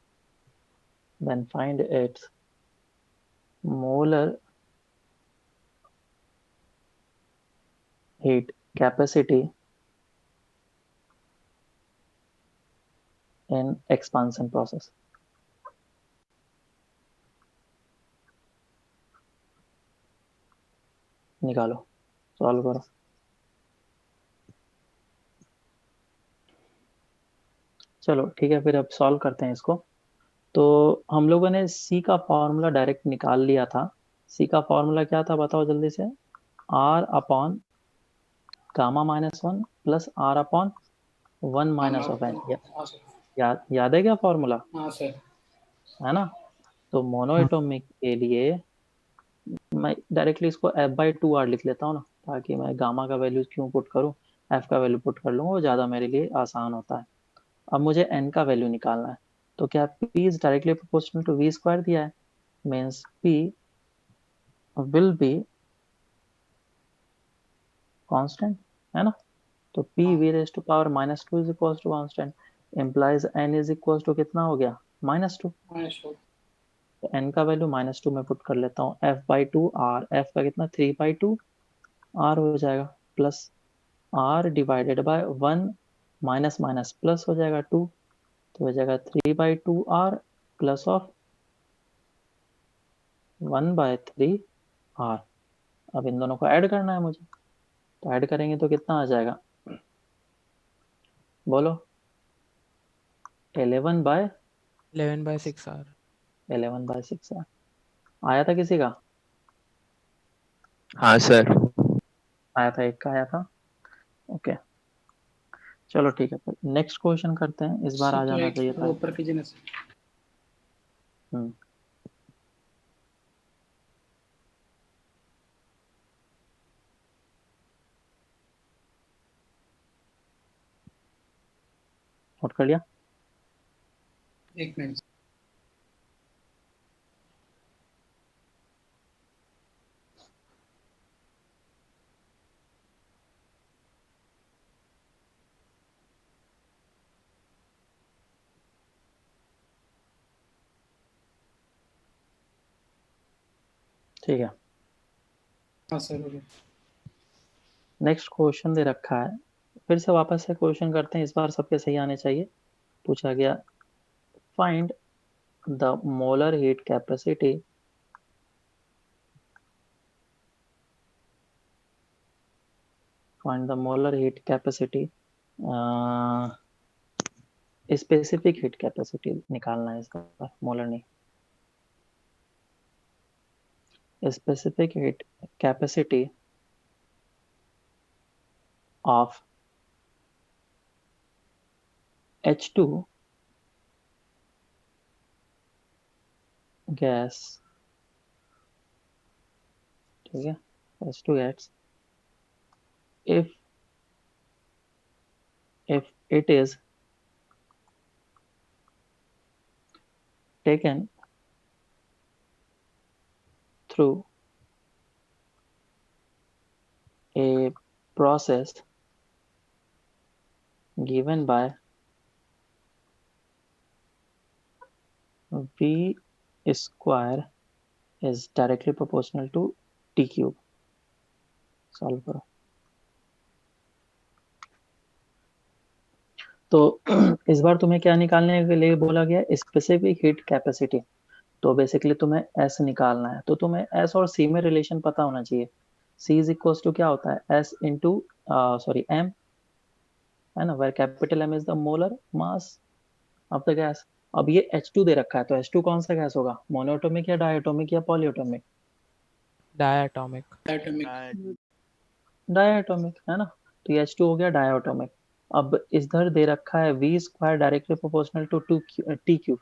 A: molar heat capacity in expansion process. निकालो, सॉल्व करो। चलो ठीक है, फिर अब सॉल्व करते हैं इसको। तो हम लोगों ने सी का फॉर्मूला डायरेक्ट निकाल लिया था। सी का फॉर्मूला क्या था बताओ जल्दी से। R upon gamma -1 plus r upon 1 minus of n.
C: हाँ सर।
A: याद है क्या फॉर्मूला?
C: हाँ सर।
A: है ना? तो मोनोएटॉमिक के लिए मैं डायरेक्टली इसको f/2r लिख लेता हूँ ना, ताकि मैं गामा का वैल्यू क्यों पुट करूँ, f का वैल्यू पुट कर लूँगा, वो ज़्यादा मेरे लिए आसान होता है। अब मुझे n का वैल्यू निकालना है, तो क्या p is directly proportional to v square दिया है, means p will be constant, है ना? तो p v raise to power -2 is equal to constant, implies n is equal to कितना हो गया, -2। तो n का वैल्यू -2 में पुट कर लेता हूँ, f/2r, f का कितना 3/2 r हो जाएगा, plus r divided by 1 minus minus plus हो जाएगा 2, तो हो जाएगा 3/2r प्लस ऑफ 1/3r। अब इन दोनों को ऐड करना है मुझे, तो ऐड करेंगे तो कितना आ जाएगा, बोलो।
B: 11/6r।
A: 11/6r आया था किसी का?
E: हाँ सर।
A: आया था, एक का आया था। ओके चलो ठीक है, फिर नेक्स्ट क्वेश्चन करते हैं, इस बार आ जाना चाहिए था।
C: ऊपर कीजिए ना सर।
A: हम्म नोट कर लिया?
C: एक मिनट।
A: ठीक है,
C: हाँ सर हो गया।
A: नेक्स्ट क्वेश्चन दे रखा है, फिर से वापस से क्वेश्चन करते हैं, इस बार सबके सही आने चाहिए। पूछा गया find the molar heat capacity specific heat capacity निकालना है इस बार, मोलर नहीं। Specific heat capacity of H2 gas, ठीक है, H2 gas, if it is taken through a process given by V square is directly proportional to T cube। Solve करो। तो इस बार तुम्हें क्या निकालने के लिए बोला गया, स्पेसिफिक हीट कैपेसिटी। तो बेसिकली तुम्हें S निकालना है, तो तुम्हें S और C में रिलेशन पता होना चाहिए। C इज इक्वल टू क्या होता है, S इंटू M, है ना, where capital M is the molar mass of the gas. अब ये H2 दे रखा है, तो H2 कौन सा गैस होगा, मोनोएटॉमिक या डायटोमिक या पॉलीएटॉमिक?
B: डायटोमिक।
A: डायटोमिक, है ना, तो ये H2 हो गया डायटोमिक। अब इधर दे रखा है V square directly proportional to T cube,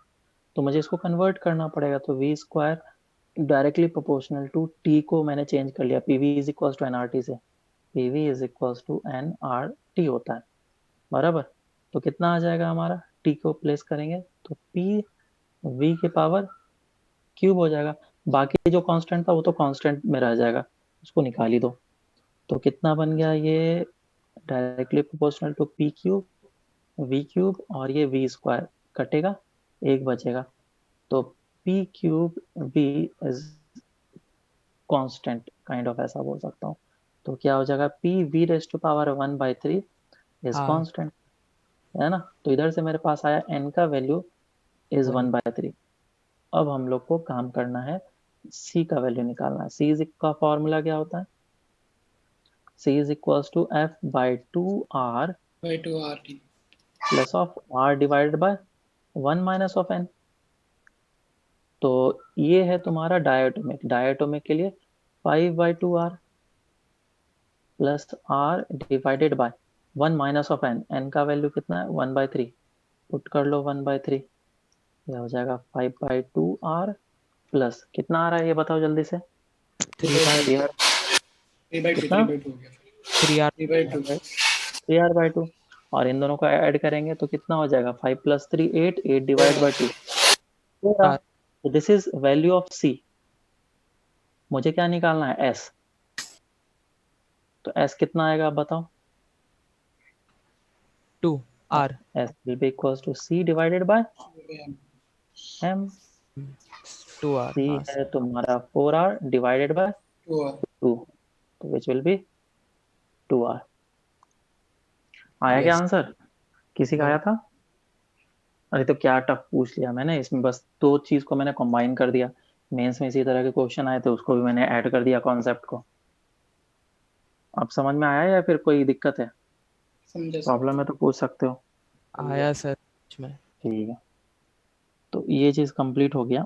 A: तो मुझे इसको कन्वर्ट करना पड़ेगा, तो V square directly proportional to T को मैंने चेंज कर लिया, PV is equal to NRT से, PV is equal to NRT होता है, बराबर। तो कितना आ जाएगा हमारा, टी को प्लेस करेंगे तो पी वी के पावर क्यूब हो जाएगा। बाकी जो कांस्टेंट था वो तो कांस्टेंट में रह जाएगा, उसको निकाल ही दो। तो कितना बन गया ये, directly proportional to p cube v cube, और ये वी स्क्वायर कटेगा, एक बचेगा। तो p cube v is constant, kind of ऐसा बोल सकता हूँ। तो क्या हो जाएगा, p we raise to power 1/3 is
B: हाँ
A: कांस्टेंट, है ना। तो इधर से मेरे पास आया एन का वैल्यू इज 1/3। अब हम लोग को काम करना है, सी का वैल्यू निकालना है। सी इज का फॉर्मूला क्या होता है, सी is equal to F by 2r
C: by 2 RT.
A: Plus of r divided by 1 minus of n। तो ये है तुम्हारा डायटोमिक, डायटोमिक के लिए 5/2r plus r divided by 1 minus of n, n का वैल्यू कितना है 1/3, पुट कर लो 1/3, ये हो जाएगा 5/2r प्लस कितना आ रहा है ये बताओ जल्दी से,
B: 3 बाय
A: 3r
C: 3 by 2,
A: कितना
C: 3 by 2 हो गया.
B: 3r
C: 3 by 2.
A: 3r/2, और इन दोनों को ऐड करेंगे तो कितना हो जाएगा, 5 + 3 8, 8 डिवाइड बाई 2 4r।
B: r
A: तो दिस इज वैल्यू ऑफ सी। मुझे क्या निकालना है, एस। तो एस कितना आएगा आप बताओ,
B: 2 r
A: s will be equals to c divided by m.
B: 2r
A: c
B: हाँ
A: है तुम्हारा 4r डिवाइडेड बाय
C: 2 R.
A: 2, तो विच विल बी 2r। आया क्या
B: यस
A: आंसर, किसी का
B: नो
A: आया था। अरे तो क्या टफ पूछ लिया मैंने, इसमें बस दो चीज को मैंने कंबाइन कर दिया। मेंस में इसी तरह के क्वेश्चन आए थे, उसको भी मैंने ऐड कर दिया कॉन्सेप्ट को। अब समझ में आया या फिर कोई दिक्कत है,
C: समझा सर.
A: प्रॉब्लम है तो पूछ सकते हो।
B: आया सर में
A: ठीक है, तो ये चीज कंप्लीट हो गया।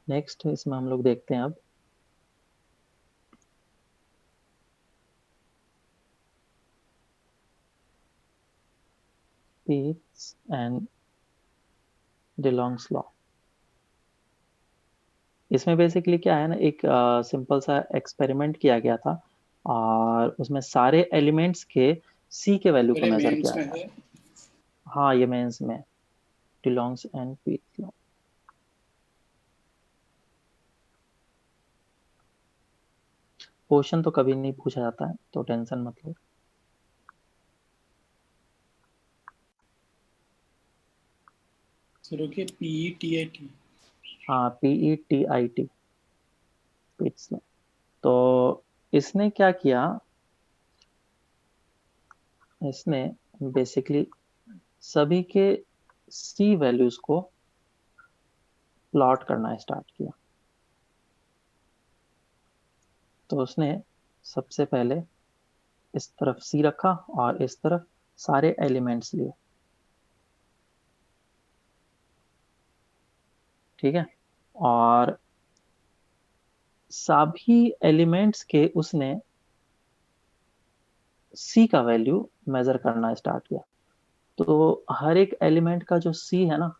A: नेक्स्ट इसमें हम लोग देखते हैं अब पीट्स एंड डिलॉन्ग्स लॉ। इसमें बेसिकली क्या है ना, एक सिंपल सा एक्सपेरिमेंट किया गया था, और उसमें सारे एलिमेंट्स के सी के वैल्यू को
C: मेरे
A: मेजर
C: मेंस
A: किया
C: में
A: गया।
C: है.
A: हाँ ये मेंस में, डिलॉन्ग्स एंड पीट्स लॉ। क्वेश्चन तो कभी नहीं पूछा जाता है, तो टेंशन मत लो।
C: सर रुकिए, PETIT.
A: हाँ PETIT, पीट्स लॉ। तो इसने क्या किया, इसने बेसिकली सभी के सी वैल्यूज को प्लॉट करना स्टार्ट किया। तो उसने सबसे पहले इस तरफ सी रखा और इस तरफ सारे एलिमेंट्स लिए, ठीक है। और सभी एलिमेंट्स के उसने सी का वैल्यू मेजर करना स्टार्ट किया। तो हर एक एलिमेंट का जो सी है ना,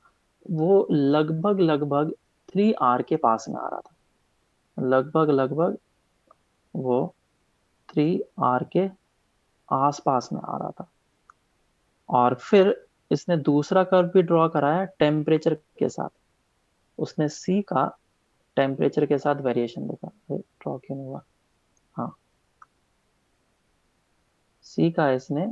A: वो लगभग लगभग 3r के पास में आ रहा था, लगभग लगभग वो 3r के आसपास में आ रहा था। और फिर इसने दूसरा कर्व भी ड्रॉ कराया टेम्परेचर के साथ। उसने सी का टेम्परेचर के साथ वेरिएशन देखा, ड्रॉ क्यों नहीं हुआ, हाँ सी का इसने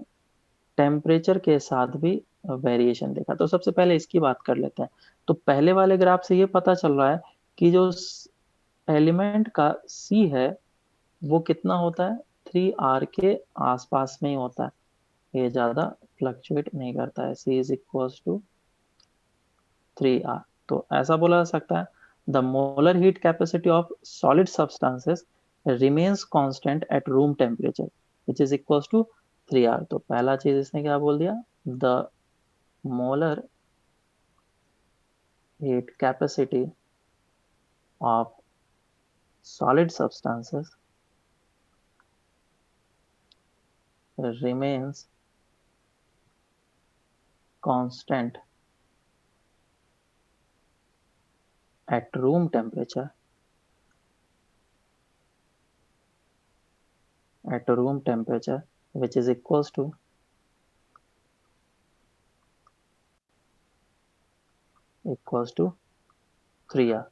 A: टेम्परेचर के साथ भी वेरिएशन देखा। तो सबसे पहले इसकी बात कर लेते हैं। तो पहले वाले ग्राफ से ये पता चल रहा है कि जो एलिमेंट का सी है वो कितना होता है, 3r के आसपास में ही होता है, ये ज्यादा फ्लक्चुएट नहीं करता है। सी इज इक्वल टू 3r। तो ऐसा बोला जा सकता है, the molar heat capacity of solid substances remains constant at room temperature which is equal to 3r। तो पहला चीज इसने क्या बोल दिया, the molar heat capacity of solid substances remains constant at room temperature which is equals to equals to 3R।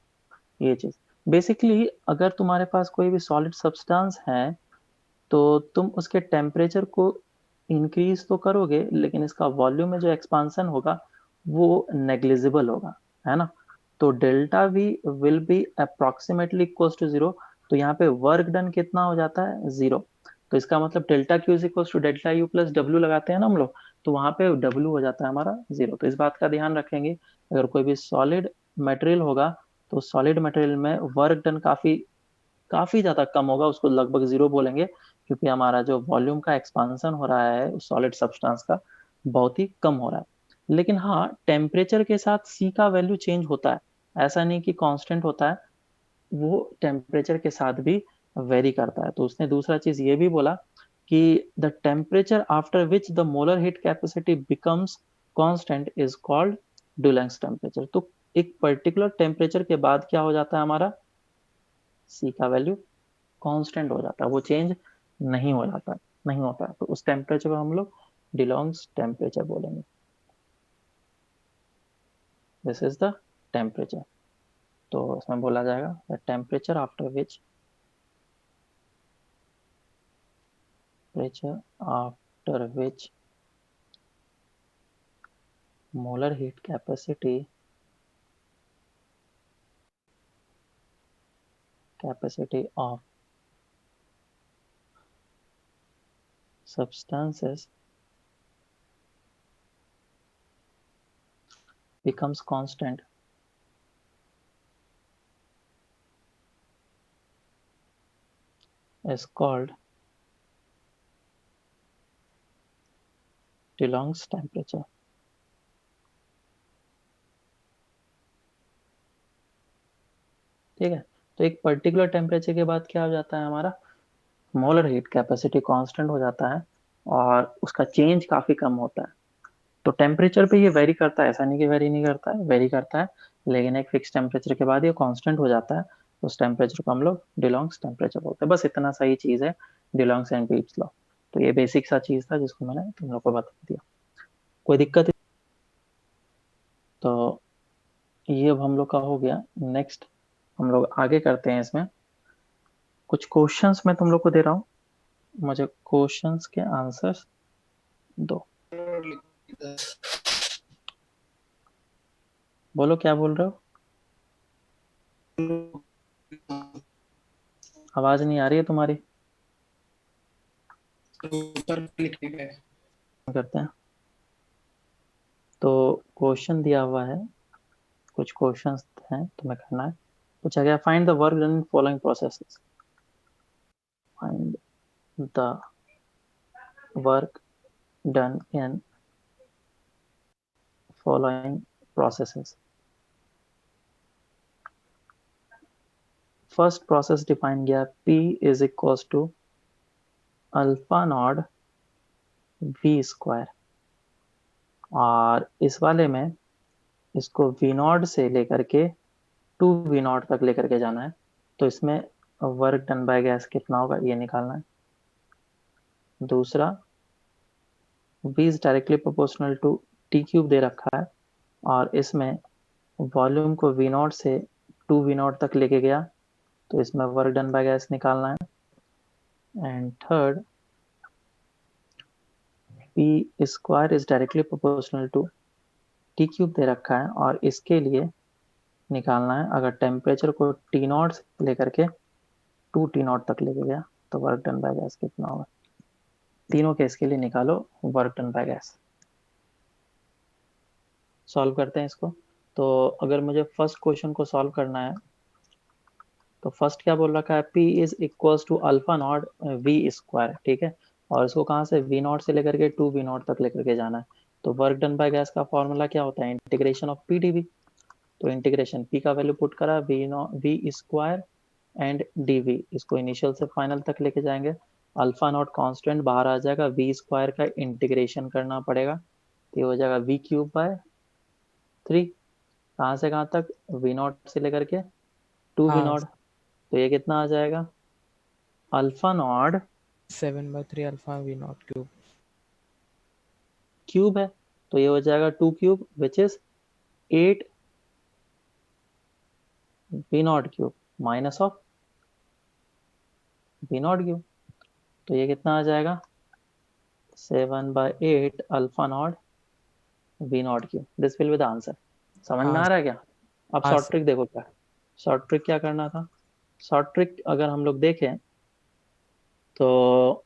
A: ये चीज basically, अगर तुम्हारे पास कोई भी सॉलिड सब्सटेंस है तो तुम उसके टेम्परेचर को इंक्रीज तो करोगे, लेकिन इसका वॉल्यूम में जो एक्सपांसन होगा वो नेग्लिजिबल होगा, है ना। तो delta v will be approximately equals to 0। तो यहाँ पे वर्क डन कितना हो जाता है, 0। तो इसका मतलब delta q is equals to delta u plus डब्ल्यू लगाते हैं ना हम लोग, तो वहां पे डब्ल्यू हो जाता है हमारा 0। तो इस बात का ध्यान रखेंगे, अगर कोई भी सॉलिड मटेरियल होगा तो सॉलिड मटेरियल में वर्क डन काफी काफी ज्यादा कम होगा, उसको लगभग 0 बोलेंगे, क्योंकि हमारा जो वॉल्यूम का एक्सपांसन हो रहा है उस सॉलिड सब्सटेंस का बहुत ही कम हो रहा है। लेकिन हाँ, टेम्परेचर के साथ सी का वैल्यू चेंज होता है, ऐसा नहीं कि कांस्टेंट होता है, वो टेम्परेचर के साथ भी वेरी करता है। तो उसने दूसरा चीज ये भी बोला कि the temperature after which the molar heat capacity becomes constant is called Dulong's temperature. तो एक पर्टिकुलर टेम्परेचर के बाद क्या हो जाता है, हमारा सी का वैल्यू कांस्टेंट हो जाता है, वो चेंज नहीं हो जाता, नहीं होता है। तो उस टेम्परेचर को हम लोग डिलॉन्ग्स टेम्परेचर बोलेंगे। This is the temperature. तो इसमें बोला जाएगा the temperature after which molar heat capacity of substances becomes constant is called DeLong's temperature। ठीक है, तो एक पर्टिकुलर टेम्परेचर के बाद क्या हो जाता है, हमारा मोलर हीट कैपेसिटी कांस्टेंट हो जाता है और उसका चेंज काफी कम होता है। तो टेम्परेचर पे ये वेरी करता है, ऐसा नहीं कि वेरी नहीं करता है, वेरी करता है, लेकिन एक फिक्स टेम्परेचर के बाद ये कांस्टेंट हो जाता है। तो उस टेम्परेचर को हम लोग डिलॉन्ग्स टेम्परेचर बोलते हैं। बस इतना सही चीज है डिलॉन्ग्स एंड पीप्स लॉ। तो ये बेसिक सा चीज था जिसको मैंने तुम लोग को बता दिया। कोई दिक्कत? तो ये अब हम लोग का हो गया। नेक्स्ट हम लोग आगे करते हैं, इसमें कुछ क्वेश्चंस मैं तुम लोग को दे रहा हूँ, मुझे क्वेश्चंस के आंसर्स दो। बोलो क्या बोल रहे हो, आवाज नहीं आ रही है तुम्हारी।
C: ऊपर लिखने का है।
A: करते हैं, तो क्वेश्चन दिया हुआ है, कुछ क्वेश्चंस हैं तुम्हें करना है। पूछा गया find the work done in following processes. Find the work done in following processes. First process define गया, P is equals to alpha naught v square, और इस वाले में इसको वी नॉट से लेकर के टू वी नॉट तक लेकर के जाना है। तो इसमें वर्क डन बाय गैस कितना होगा ये निकालना है। दूसरा, V is directly proportional to T cube दे रखा है, और इसमें वॉल्यूम को वी नॉट से टू वी नॉट तक लेके गया, तो इसमें वर्क डन बाय गैस निकालना है। And third, P square is directly proportional to T cube दे रखा है, और इसके लिए निकालना है अगर टेम्परेचर को टी नॉट से लेकर के टू टी नॉट तक लेके गया तो वर्क डन बाय गैस कितना होगा। तीनों केस के लिए निकालो work done by gas. Solve करते हैं इसको। तो अगर मुझे फर्स्ट क्वेश्चन को सॉल्व करना है, तो फर्स्ट क्या बोल रखा है, P is equals to alpha naught v square, ठीक है, और इसको कहाँ से वी नॉट से लेकर के टू वी नॉट तक लेकर के जाना है। तो वर्क डन बाय गैस का फॉर्मूला क्या होता है, integration of p d v. तो इंटीग्रेशन P का वैल्यू पुट करा, वी स्क्वायर एंड डीवी, इसको इनिशियल से फाइनल तक लेके जाएंगे। अल्फा नॉट कांस्टेंट बाहर आ जाएगा, वी स्क्वायर का इंटीग्रेशन करना पड़ेगा, तो ये हो जाएगा वी क्यूब बाय 3। कहाँ से कहाँ तक, वी नॉट से लेकर के टू वी
B: हाँ
A: नॉट। तो ये कितना आ जाएगा, alpha naught
B: 7/3 alpha v naught cube.
A: Cube है, तो ये हो जाएगा 2 cube which is 8 v naught cube minus of v naught cube. तो ये कितना आ जाएगा, 7/8 alpha naught v naught cube. This will be the answer. समझ में
B: हाँ
A: आ रहा है क्या? अब
B: हाँ
A: शॉर्ट
B: सर।
A: ट्रिक देखो क्या, शॉर्ट ट्रिक क्या करना था। शॉर्ट ट्रिक अगर हम लोग देखें तो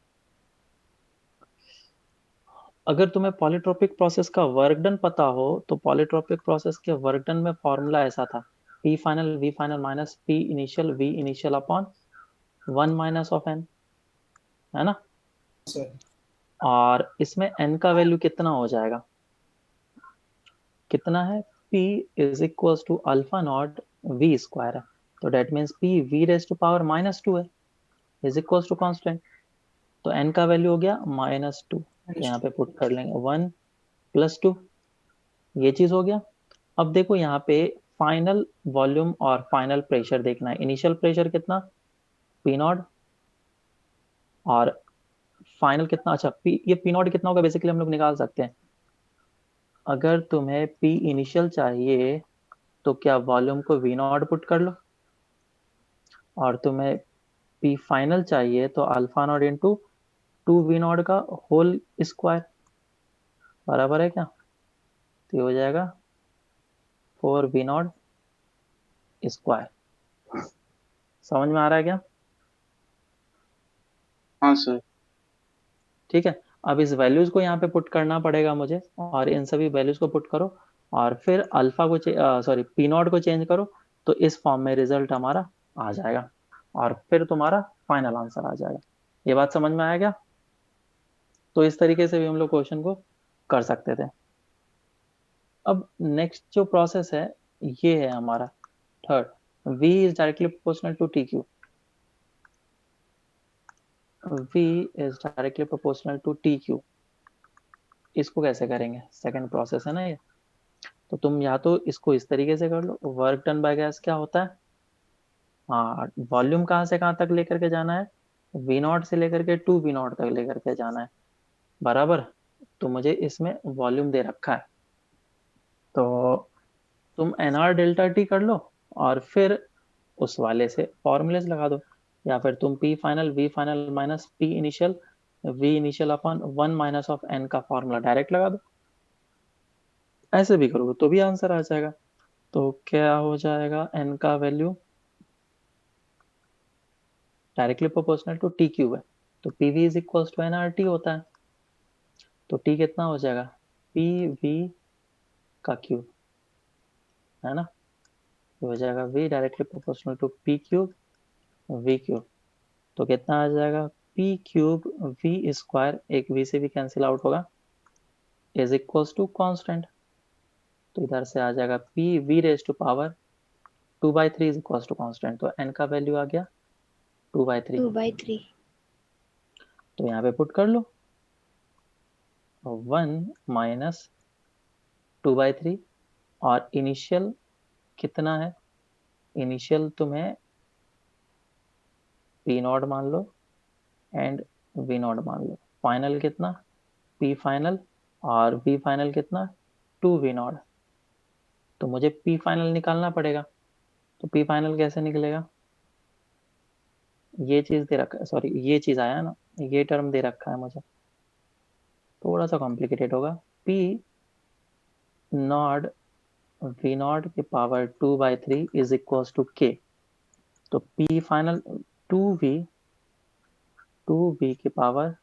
A: अगर तुम्हें पॉलीट्रोपिक प्रोसेस का वर्क डन पता हो तो पॉलीट्रोपिक प्रोसेस के वर्क डन में फॉर्मूला ऐसा था, p final v final minus p initial v initial upon 1 - of n, है ना।
C: सर
A: और इसमें n का वैल्यू कितना हो जाएगा, कितना है, p is equal to alpha naught v square है, तो डेट मीन्स p v⁻⁻² है इज इक्वल टू कॉन्स्टेंट। तो n का वैल्यू हो गया -2, तो यहाँ पे पुट कर लेंगे 1 + 2, ये चीज हो गया। अब देखो यहाँ पे फाइनल वॉल्यूम और फाइनल प्रेशर देखना है, इनिशियल प्रेशर कितना, पी नॉट, और फाइनल कितना, अच्छा पी, ये पी नॉट कितना होगा बेसिकली हम लोग निकाल सकते हैं। अगर तुम्हें पी इनिशियल चाहिए तो क्या वॉल्यूम को वी नॉट पुट कर लो, और तुम्हें पी फाइनल चाहिए तो alpha naught into 2 v naught का होल स्क्वायर, बराबर है क्या। तो ये हो जाएगा 4 वी नॉट स्क्वायर। समझ में आ रहा है क्या?
E: हाँ सर।
A: ठीक है। अब इस वैल्यूज को यहाँ पे पुट करना पड़ेगा मुझे, और इन सभी वैल्यूज को पुट करो, और फिर अल्फा को सॉरी पी नॉट को चेंज करो, तो इस फॉर्म में रिजल्ट हमारा आ जाएगा, और फिर तुम्हारा फाइनल आंसर आ जाएगा। ये बात समझ में आया क्या? तो इस तरीके से भी हम लोग क्वेश्चन को कर सकते थे। अब नेक्स्ट जो प्रोसेस है ये है हमारा third, v is directly proportional to t cube. v is directly proportional to t cube. इसको कैसे करेंगे, सेकंड प्रोसेस है ना ये। तो तुम या तो इसको इस तरीके से कर लो, वर्क डन बाय गैस क्या होता है, हाँ वॉल्यूम कहाँ से कहाँ तक लेकर के जाना है, वी नॉट से लेकर के 2 वी नॉट तक लेकर के जाना है, बराबर। तो मुझे इसमें वॉल्यूम दे रखा है, तो तुम एन आर डेल्टा टी कर लो, और फिर उस वाले से फॉर्मूलेस लगा दो, या फिर तुम p final v final minus p initial v initial upon 1 - of n का फॉर्मूला डायरेक्ट लगा दो। ऐसे भी करोगे तो भी आंसर आ जाएगा। तो क्या हो जाएगा, n का value directly proportional to T cube है, तो p v is equal to N R t होता है। तो टी कितना हो जाएगा, पी वी का क्यूब, है ना। तो हो जाएगा v directly proportional to p cube v cube. तो कितना आ जाएगा, पी क्यूब वी स्क्वायर, एक v से भी कैंसिल आउट होगा, इज इक्वल्स टू कॉन्स्टेंट। तो इधर से आ जाएगा p we raise to power 2/3 is equals to constant. तो n का वैल्यू आ गया 2/3।
F: 2/3।
A: तो यहाँ पे पुट कर लो 1 - 2/3, और इनिशियल कितना है, इनिशियल तुम्हें पी नॉट मान लो एंड वी नॉट मान लो, फाइनल कितना, पी फाइनल, और वी फाइनल कितना, 2 वी नॉट। तो मुझे पी फाइनल निकालना पड़ेगा, तो पी फाइनल कैसे निकलेगा, ये चीज दे रखा है, सॉरी ये चीज आया ना, ये टर्म दे रखा है मुझे, थोड़ा सा कॉम्प्लिकेटेड होगा। पी नॉट वी नॉट की पावर 2/3 इज इक्वल टू के। तो पी फाइनल 2v की पावर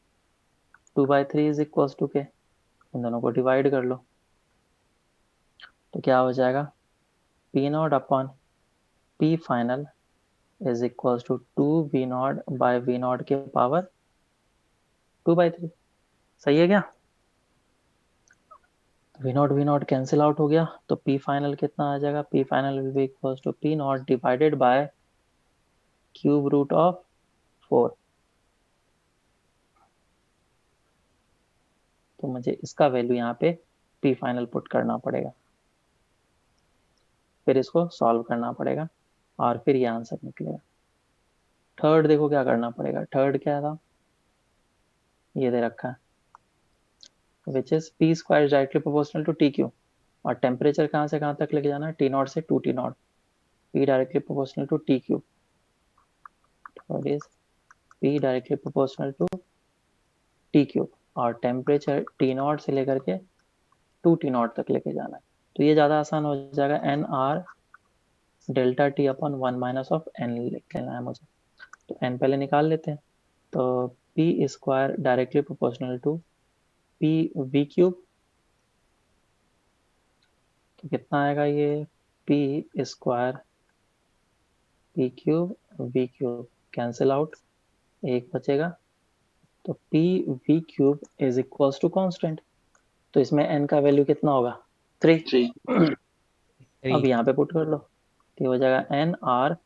A: 2/3 इज इक्वल टू के, इन दोनों को डिवाइड कर लो, तो क्या हो जाएगा, p naught upon p final is equal to 2v0/v0 के पावर 2/3। सही है क्या? v0 कैंसिल आउट हो गया, तो पी फाइनल कितना आ जाएगा, p final will be equal to p naught divided by cube root of 4। तो मुझे इसका वैल्यू यहाँ पे पी फाइनल पुट करना पड़ेगा। फिर इसको सॉल्व करना पड़ेगा और फिर ये आंसर निकलेगा। थर्ड देखो क्या करना पड़ेगा। थर्ड क्या था, ये दे रखा है which is p square directly proportional to t cube, और टेम्परेचर कहाँ से कहाँ तक लेके जाना है, टी नॉट से two t naught, p directly proportional to t cube. Third is p directly proportional to t cube, और टेम्परेचर टी नॉट से लेकर के टू टी नॉट तक लेके जाना है। तो ये ज़्यादा आसान हो जाएगा, N r delta t upon one minus of n लिख लेना है मुझे। तो एन पहले निकाल लेते हैं। तो p square directly proportional to p v cube, तो कितना आएगा ये, p square p cube v cube cancel out, एक बचेगा। तो p v cube is equals to constant, तो इसमें एन का वैल्यू कितना होगा, 3।
E: 3।
A: अब यहाँ पे पुट कर लो, तो हो जाएगा N r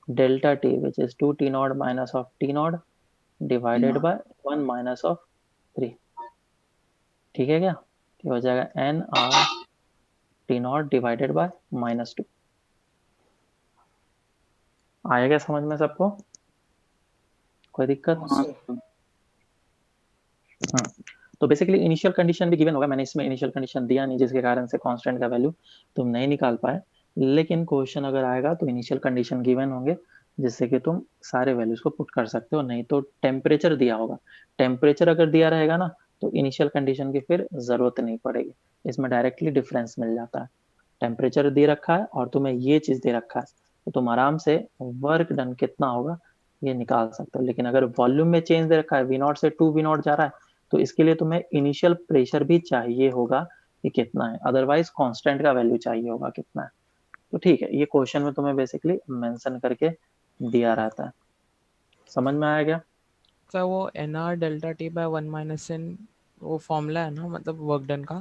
A: delta t which is two t naught minus of t naught divided by one minus of 3। ठीक है क्या, तो हो जाएगा N R t naught divided by -2। आया क्या समझ में सबको, कोई दिक्कत।
C: हाँ
E: हाँ
C: सर।
E: सर।
A: तो बेसिकली इनिशियल कंडीशन भी गिवन होगा, मैंने इसमें इनिशियल कंडीशन दिया नहीं जिसके कारण से कांस्टेंट का वैल्यू तुम नहीं निकाल पाए, लेकिन क्वेश्चन अगर आएगा तो इनिशियल कंडीशन गिवन होंगे जिससे कि तुम सारे वैल्यूज को पुट कर सकते हो। नहीं तो टेम्परेचर दिया होगा, टेम्परेचर अगर दिया रहेगा ना तो इनिशियल कंडीशन की फिर जरूरत नहीं पड़ेगी, इसमें डायरेक्टली डिफरेंस मिल जाता है। टेम्परेचर दे रखा है और तुम्हें ये चीज दे रखा है, तो तुम आराम से वर्क डन कितना होगा ये निकाल सकते हो। लेकिन अगर वॉल्यूम में चेंज दे रखा है, वी नॉट से टू वी नॉट जा रहा है, तो इसके लिए तुम्हें इनिशियल प्रेशर भी चाहिए होगा कि कितना है, अदरवाइज कांस्टेंट का वैल्यू चाहिए होगा कितना है। तो ठीक है, ये क्वेश्चन में तुम्हें बेसिकली मेंशन करके दिया रहता है। समझ में आया क्या।
B: सर वो n r delta t by one minus n वो फॉर्मूला है ना, मतलब वर्क डन का।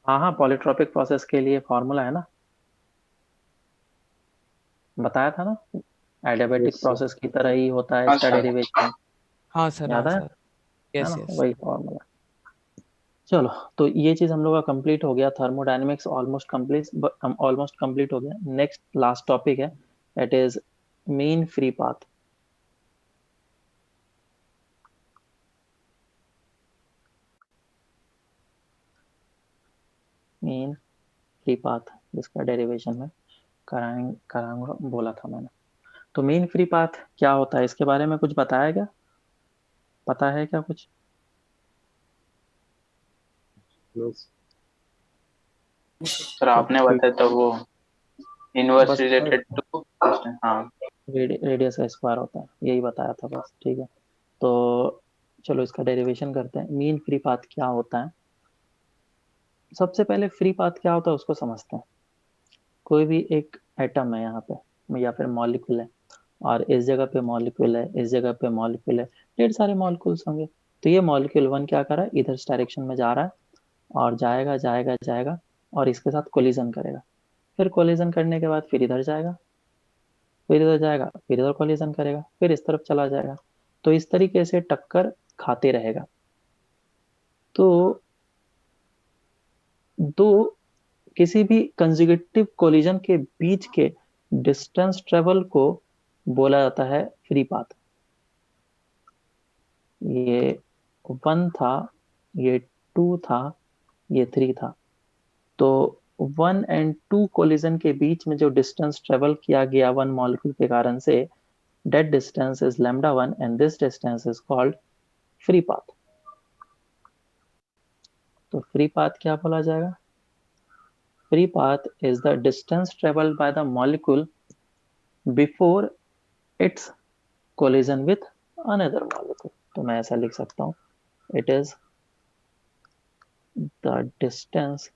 A: हाँ हाँ, पॉलीट्रॉपिक प्रोसेस के लिए फॉर्मूला है ना, बताया था ना, एडियाबेटिक
D: यस सर।
A: प्रोसेस की तरह ही होता है
E: हाँ
A: इसका
E: सर।
A: डेरिवेशन,
B: हाँ सर, हाँ
A: याद है
B: सर। यस
A: ना,
B: यस।
A: वही फॉर्मूला। चलो, तो ये चीज हम लोग का कंप्लीट हो गया, थर्मोडायनेमिक्स ऑलमोस्ट कंप्लीट हो गया। नेक्स्ट लास्ट टॉपिक है, that is mean free path. Mean free path जिसका डेरिवेशन में कराऊंगा बोला था मैंने। तो मीन फ्री पाथ क्या होता है, इसके बारे में कुछ बताया क्या, पता है क्या कुछ।
D: यस।
E: सर
A: चलो
E: आपने
A: ठीक,
E: बताया तो वो इनवर्स
A: बस
E: रिलेटेड टू। हाँ।
A: रेडियस का स्क्वायर होता है, यही बताया था बस, ठीक है। तो चलो इसका डेरिवेशन करते हैं। मीन फ्री पाथ क्या होता है, सबसे पहले फ्री पाथ क्या होता है उसको समझते हैं। कोई भी एक एटम है यहाँ पे या फिर मॉलिक्यूल है, और इस जगह पे मॉलिक्यूल है, इस जगह पे मॉलिक्यूल है, ढेर सारे मॉलिक्यूल्स होंगे। तो ये मॉलिक्यूल वन क्या कर रहा है, इधर डायरेक्शन में जा रहा है और जाएगा जाएगा जाएगा और इसके साथ कोलिजन करेगा, फिर कोलिजन करने के बाद फिर इधर जाएगा, फिर इधर जाएगा, फिर इधर कोलिजन करेगा, फिर इस तरफ चला जाएगा। तो इस तरीके से टक्कर खाते रहेगा। तो दो किसी भी कंसेक्यूटिव कोलिजन के बीच के डिस्टेंस ट्रेवल को बोला जाता है फ्री पाथ। ये वन था, ये टू था, ये थ्री था। तो वन एंड टू कोलिजन के बीच में जो डिस्टेंस ट्रेवल किया गया वन मॉलिक्यूल के कारण से, that distance is lambda 1 and this distance is called free path। तो फ्री पाथ क्या बोला जाएगा, free path is the distance traveled by the molecule before its collision with another molecule। तो मैं ऐसा लिख सकता हूँ, it is the distance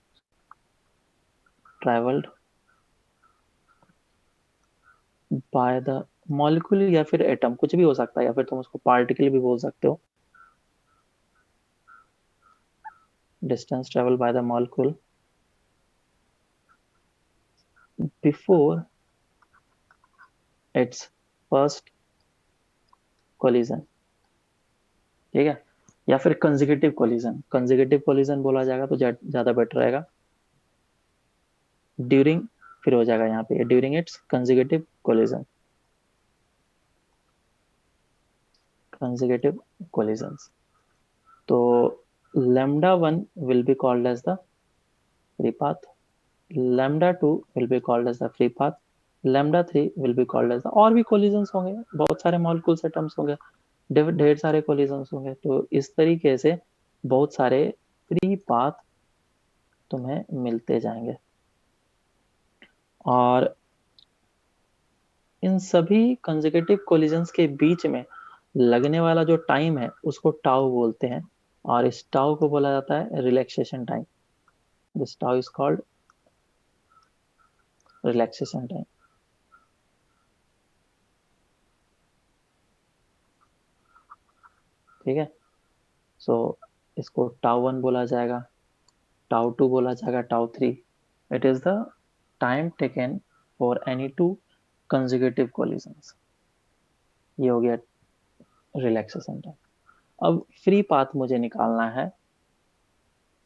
A: traveled by the molecule, या फिर एटम, कुछ भी हो सकता है, या फिर तुम उसको पार्टिकल भी बोल सकते हो। distance traveled by the molecule before its first collision, ठीक है। या फिर कंसेक्यूटिव कोलिजन, कंसेक्यूटिव कोलिजन बोला जाएगा तो ज्यादा बेटर रहेगा। ड्यूरिंग फिर हो जाएगा यहाँ पे during its consecutive collision, consecutive collisions. तो lambda 1 will be called as the free path, lambda 2 will be called as the free path, lambda 3 will be called as the, और भी कोलिजन्स होंगे, बहुत सारे मॉलिक्यूल्स एटम्स होंगे, ढेर सारे collisions होंगे। तो इस तरीके से बहुत सारे फ्री पाथ तुम्हें मिलते जाएंगे। और इन सभी कंसेक्यूटिव कोलिजन्स के बीच में लगने वाला जो टाइम है उसको टाउ बोलते हैं, और इस टाउ को बोला जाता है relaxation time. This tau is called relaxation time. ठीक है, सो इसको टाउ 1 बोला जाएगा, टाउ 2 बोला जाएगा, tau 3। It is the time taken for any two consecutive collisions. ये हो गया रिलैक्सेशन टाइम। अब फ्री पाथ मुझे निकालना है,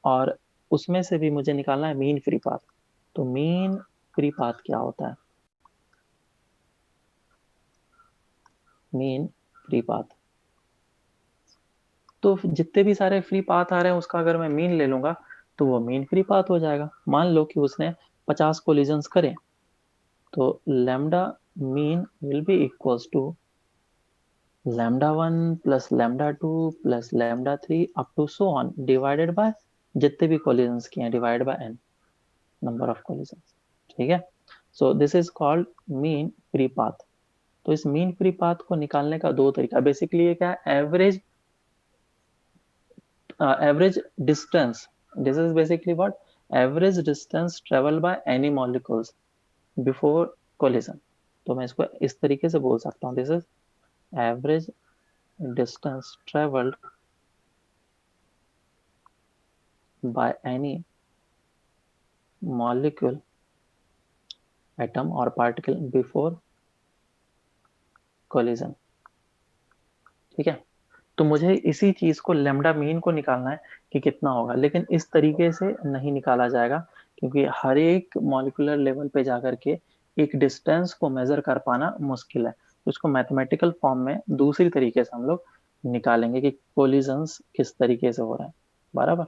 A: और उसमें से भी मुझे निकालना है मीन फ्री पाथ। तो मीन फ्री पाथ क्या होता है? मीन फ्री पाथ, तो जितने भी सारे फ्री पाथ आ रहे हैं उसका अगर मैं मीन ले लूंगा तो वो मीन फ्री पाथ हो जाएगा। मान लो कि उसने 50 कोलिजन्स करे, तो lambda mean will be equals to lambda 1 plus lambda 2 plus lambda 3 up to so on divided by जितने भी collisions किए हैं divided by n number of collisions। ठीक है, so this is called mean free path। तो इस mean free path को निकालने का दो तरीका, बेसिकली ये क्या है, average distance। this is basically what average distance traveled by any molecules before collision। तो मैं इसको इस तरीके से बोल सकता हूँ, this is average distance traveled by any molecule, atom or particle before collision। ठीक है, तो मुझे इसी चीज को लेमडा मीन को निकालना है कि कितना होगा, लेकिन इस तरीके से नहीं निकाला जाएगा, क्योंकि हर एक मॉलिक्यूलर लेवल पे जाकर के एक डिस्टेंस को मेजर कर पाना मुश्किल है। तो इसको मैथमेटिकल फॉर्म में दूसरी तरीके से हम लोग निकालेंगे कि कोलिजन्स किस तरीके से हो रहे हैं। बराबर,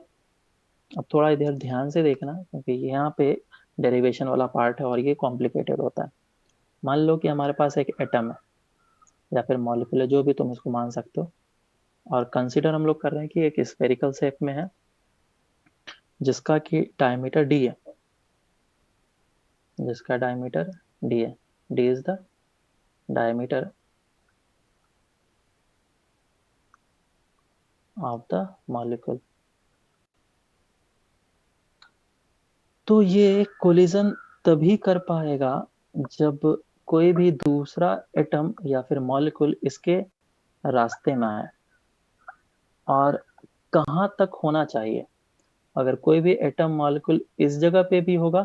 A: अब थोड़ा इधर ध्यान से देखना, क्योंकि यहाँ पे डेरिवेशन वाला पार्ट है और ये कॉम्प्लिकेटेड होता है। मान लो कि हमारे पास एक एटम है या फिर मॉलिक्यूल है, जो भी तुम इसको मान सकते हो, और कंसीडर हम लोग कर रहे हैं कि एक स्फेरिकल शेप में है जिसका कि डायमीटर डी है, जिसका डायमीटर डी है। D is the diameter of the molecule. तो ये कोलिजन तभी कर पाएगा जब कोई भी दूसरा एटम या फिर मॉलिक्यूल इसके रास्ते में आए। और कहाँ तक होना चाहिए? अगर कोई भी एटम मॉलिक्यूल इस जगह पे भी होगा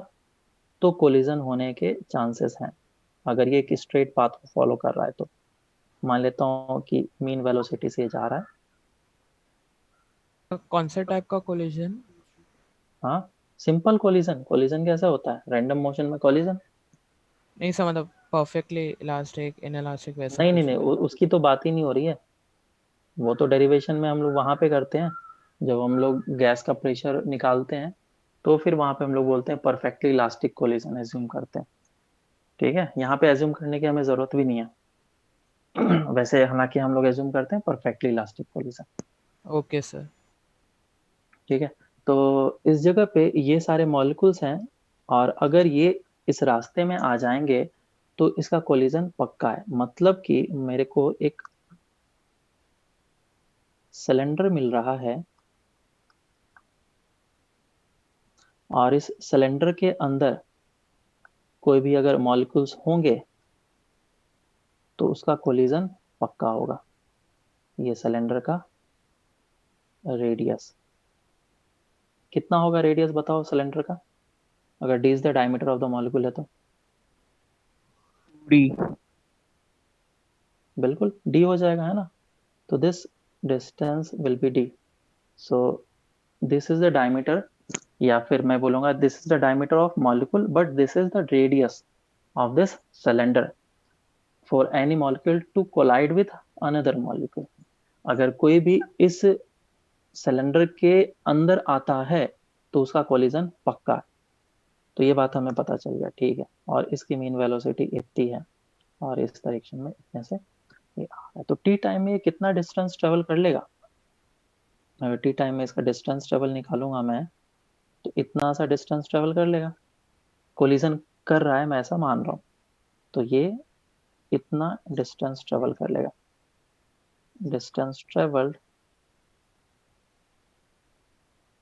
A: तो कोलिजन होने के चांसेस हैं, अगर ये एक स्ट्रेट पाथ को फॉलो कर रहा है तो। मान लेता हूँ कि मीन वेलोसिटी से जा रहा है।
B: कौन से टाइप का कोलिजन?
A: हाँ, सिंपल कोलिजन। कोलिजन कैसा होता है? रैंडम मोशन में कोलिजन।
B: नहीं सर, मतलब परफेक्टली इलास्टिक, इनइलास्टिक वैसा
A: नहीं नहीं
B: कुछ?
A: नहीं, उसकी तो बात ही नहीं हो रही है। वो तो डेरिवेशन में हम लोग वहां पे करते हैं, जब हम लोग गैस का प्रेशर निकालते हैं तो फिर वहां पे हम लोग बोलते हैं परफेक्टली इलास्टिक कोलिजन एज्यूम करते हैं। ठीक है, यहाँ पे एज्यूम करने की हमें जरूरत भी नहीं है। वैसे हालांकि हम लोग एज्यूम करते हैं perfectly elastic collision.
B: Okay sir.
A: ठीक है, तो इस जगह पे ये सारे मॉलिक्यूल्स हैं, और अगर ये इस रास्ते में आ जाएंगे तो इसका कोलिजन पक्का है। मतलब कि मेरे को एक सिलेंडर मिल रहा है, और इस सिलेंडर के अंदर कोई भी अगर मॉलिक्यूल्स होंगे तो उसका कोलिजन पक्का होगा। ये सिलेंडर का रेडियस कितना होगा? रेडियस बताओ सिलेंडर का, अगर D is the diameter of the molecule है तो।
C: डी।
A: बिल्कुल डी हो जाएगा, है ना। So this distance will be d. So this is the diameter या फिर मैं बोलूंगा this is the diameter of molecule but this is the radius of this cylinder for any molecule to collide with another molecule. अगर कोई भी इस cylinder के अंदर आता है तो उसका कोलिजन पक्का है। तो ये बात हमें पता चल गया, ठीक है। और इसकी मीन वेलोसिटी इतनी है और इस डायरेक्शन में इतने से ये आ रहा है। तो टी टाइम में ये कितना डिस्टेंस ट्रेवल कर लेगा? अगर टी टाइम में इसका डिस्टेंस ट्रेवल निकालूंगा मैं तो इतना सा डिस्टेंस ट्रेवल कर लेगा। कोलिजन कर रहा है मैं ऐसा मान रहा हूँ, तो ये इतना डिस्टेंस ट्रेवल कर लेगा। डिस्टेंस ट्रेवल्ड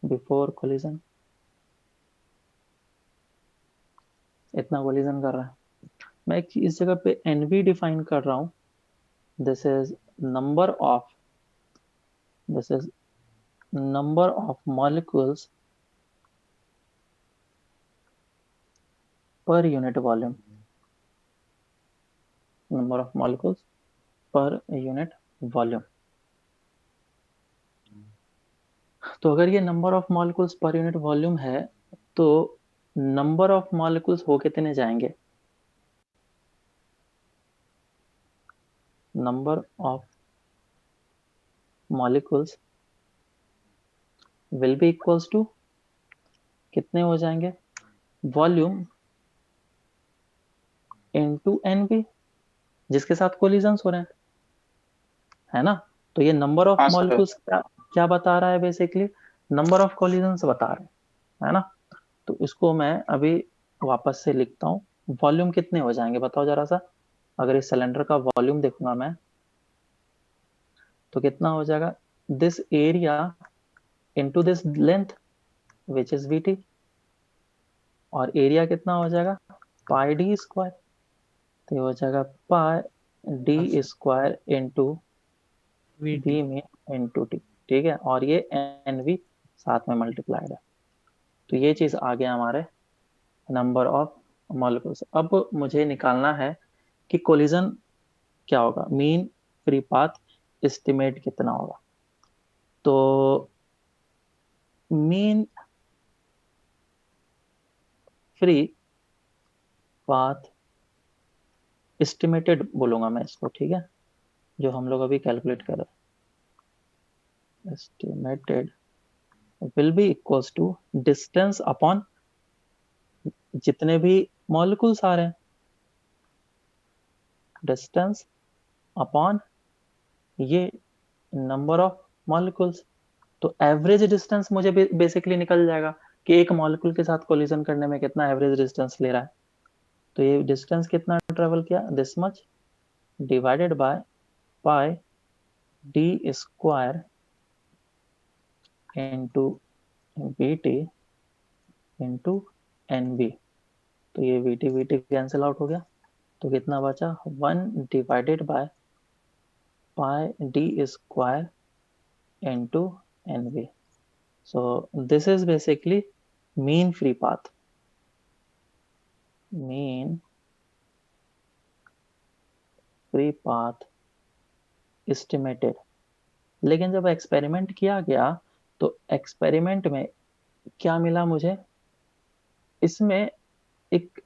A: बिफोर कोलिजन, इतना कोलिजन कर रहा है। मैं इस जगह पे एनवी डिफाइन कर रहा हूँ। This is number of this is number of molecules per unit volume, number of molecules per unit volume. तो अगर ये number of molecules per unit volume है तो नंबर ऑफ मॉलिक्यूल्स हो कितने जाएंगे? Number of molecules will be equals to कितने हो जाएंगे? वॉल्यूम इनटू एनवी, जिसके साथ कोलिजन्स हो रहे हैं, है ना। तो ये नंबर ऑफ
E: हाँ सर।
A: मॉलिक्यूल्स क्या क्या बता रहा है? बेसिकली नंबर ऑफ कोलिजन्स बता रहे हैं, है ना। तो इसको मैं अभी वापस से लिखता हूँ। वॉल्यूम कितने हो जाएंगे बताओ जरा सा। अगर इस सिलेंडर का वॉल्यूम देखूंगा मैं तो कितना हो जाएगा? This area into this length which is V T, और एरिया कितना हो जाएगा? Pi D square. तो ये हो जाएगा pi D square into
B: VT।
A: V में इंटू टी, ठीक है। और ये एन वी साथ में मल्टीप्लाइड है। तो ये चीज आ गया हमारे नंबर ऑफ मॉलिक्यूल्स। अब मुझे निकालना है कि कोलिजन क्या होगा, मीन फ्री पाथ एस्टिमेट कितना होगा। तो मीन फ्री पाथ एस्टिमेटेड बोलूंगा मैं इसको, ठीक है, जो हम लोग अभी कैलकुलेट कर रहे हैं। Estimated will be equals to distance upon जितने भी मॉलिक्यूल्स आ रहे हैं, डिस्टेंस अपॉन ये नंबर ऑफ मॉलिक्यूल्स। तो एवरेज डिस्टेंस मुझे बेसिकली निकल जाएगा कि एक मॉलिक्यूल के साथ कोलिजन करने में कितना एवरेज डिस्टेंस ले रहा है। तो ये डिस्टेंस कितना ट्रेवल किया, this much divided by pi D square into v t into N v. तो ये वी टी कैंसिल आउट हो गया, तो कितना बचा? 1/बाय pi D square into N V. So this is basically mean free path, mean free path estimated. लेकिन जब एक्सपेरिमेंट किया गया तो एक्सपेरिमेंट में क्या मिला मुझे? इसमें एक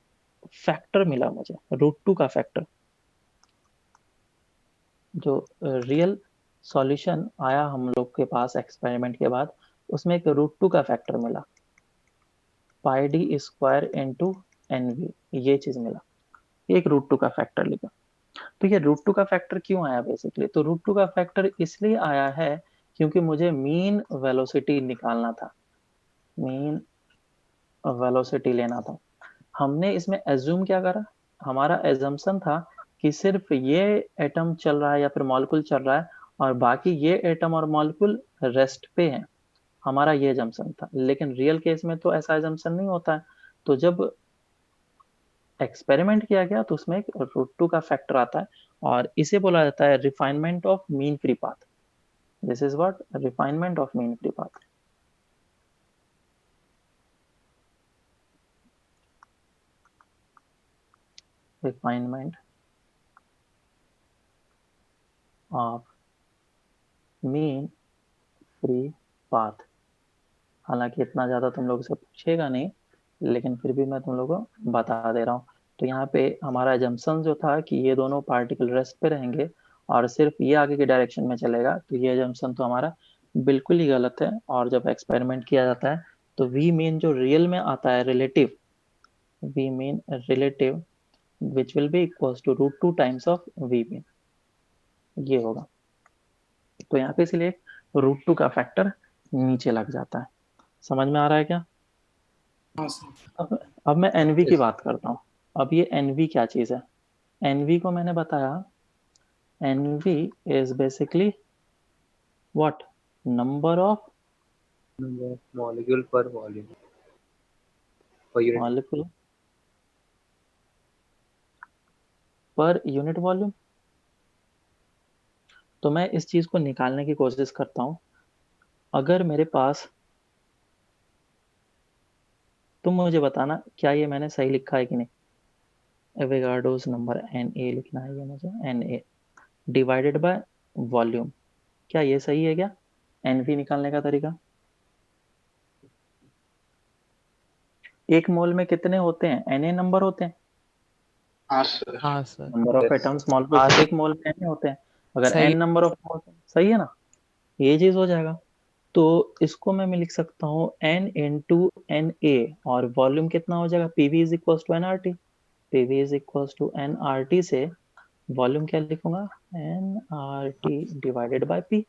A: फैक्टर मिला मुझे, √2 का फैक्टर। जो रियल सॉल्यूशन आया हम लोग के पास एक्सपेरिमेंट के बाद, उसमें एक √2 का फैक्टर मिला, pi D square into N V, ये चीज मिला। एक √2 का फैक्टर लिखा। तो ये √2 का फैक्टर क्यों आया बेसिकली? तो √2 का फैक्टर इसलिए आया है क्योंकि मुझे मीन वेलोसिटी निकालना था, मीन वेलोसिटी लेना था। हमने इसमें एज्यूम क्या करा? हमारा एजम्पशन था कि सिर्फ ये एटम चल रहा है या फिर मॉलिक्यूल चल रहा है और बाकी ये एटम और मॉलिक्यूल रेस्ट पे हैं। हमारा ये एजम्पशन था, लेकिन रियल केस में तो ऐसा एजम्पशन नहीं होता है। तो जब एक्सपेरिमेंट किया गया तो उसमें एक √2 का फैक्टर आता है और इसे बोला जाता है refinement of mean free path. This is what refinement of mean free path. Refinement of mean free path. हालांकि इतना ज़्यादा तुम लोग से पूछेगा नहीं, लेकिन फिर भी मैं तुम लोगों को बता दे रहा हूँ। तो यहाँ पे हमारा एजम्पशन जो था कि ये दोनों पार्टिकल रेस्ट पे रहेंगे और सिर्फ ये आगे के डायरेक्शन में चलेगा, तो ये एजम्पशन तो हमारा बिल्कुल ही गलत है। और जब एक्सपेरिमेंट किया जाता है तो वी मीन जो रियल में आता है, relative, v mean relative which will be equals to √2 times of v mean, ये होगा। तो यहाँ पे इसलिए √2 का फैक्टर नीचे लग जाता है। समझ में आ रहा है क्या?
F: हाँ सर।
A: अब मैं एनवी की बात करता हूँ। अब ये एनवी क्या चीज है? एनवी को मैंने बताया, NV is basically what? Number of
D: molecule पर वॉल्यूम पर यूनिट।
A: मॉलिक्यूल पर यूनिट वॉल्यूम। तो मैं इस चीज को निकालने की कोशिश करता हूँ। अगर मेरे पास, तुम मुझे बताना क्या ये मैंने सही लिखा है कि नहीं। एवोगाड्रोस नंबर Na लिखना है ये मुझे, Na डिवाइडेड बाय वॉल्यूम, क्या ये सही है क्या? एनवी निकालने का तरीका। एक मोल में कितने होते हैं? Na नंबर होते हैं।
E: हाँ सर।
B: हाँ sir,
A: number of atoms molecules एक मोल में n होते हैं। अगर
B: सही
A: n नंबर ऑफ मोल, सही है ना? ये चीज हो जाएगा। तो इसको मैं लिख सकता हूँ n इंटू एन ए, और वॉल्यूम कितना हो जाएगा? PV is equal to N R T. PV is equal to N R T से वॉल्यूम क्या लिखूंगा? N are T divided by P.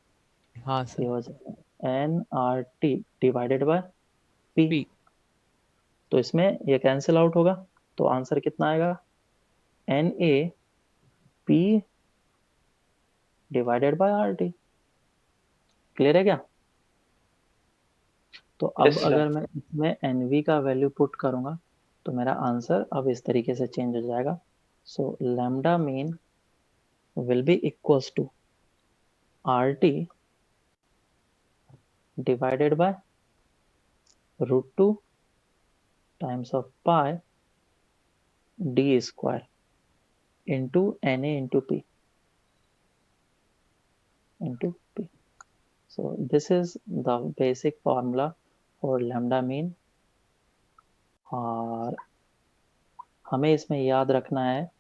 B: हाँ
A: ये
B: सर,
A: हो जाएगा N R T divided by P.
B: P.
A: तो इसमें ये कैंसिल आउट होगा, तो आंसर कितना आएगा? N A P divided by R T. Clear है क्या? तो अब
E: Yes, sir.
A: अगर मैं इसमें एनवी का वैल्यू पुट करूंगा तो मेरा आंसर अब इस तरीके से चेंज हो जाएगा। So lambda mean will be equals to R T divided by √2 times of pi D square into N A into P into P. So this is the basic formula for lambda mean. और हमें इसमें याद रखना है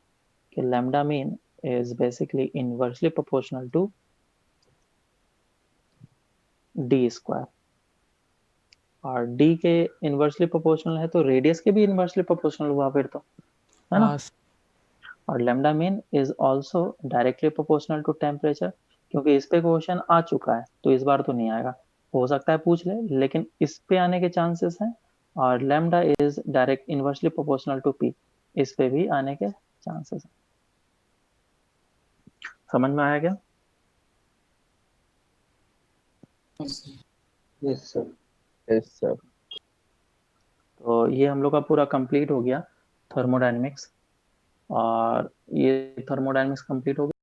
A: कि lambda mean is basically inversely proportional to d square. और d के inversely proportional है तो रेडियस के भी इनवर्सली प्रोपोर्शनल हुआ फिर तो, है ना?
B: हाँ
A: और lambda mean is also directly proportional to temperature. क्योंकि इस पे क्वेश्चन आ चुका है तो इस बार तो नहीं आएगा, हो सकता है पूछ ले, लेकिन इस पे आने के चांसेस हैं। और lambda is direct inversely proportional to P, इस पे भी आने के चांसेस हैं। समझ में आया क्या?
F: हाँ sir.
D: Yes sir.
C: Yes sir.
A: तो ये हम लोग का पूरा कंप्लीट हो गया थर्मोडायनेमिक्स। और ये थर्मोडायनेमिक्स कंप्लीट हो गया।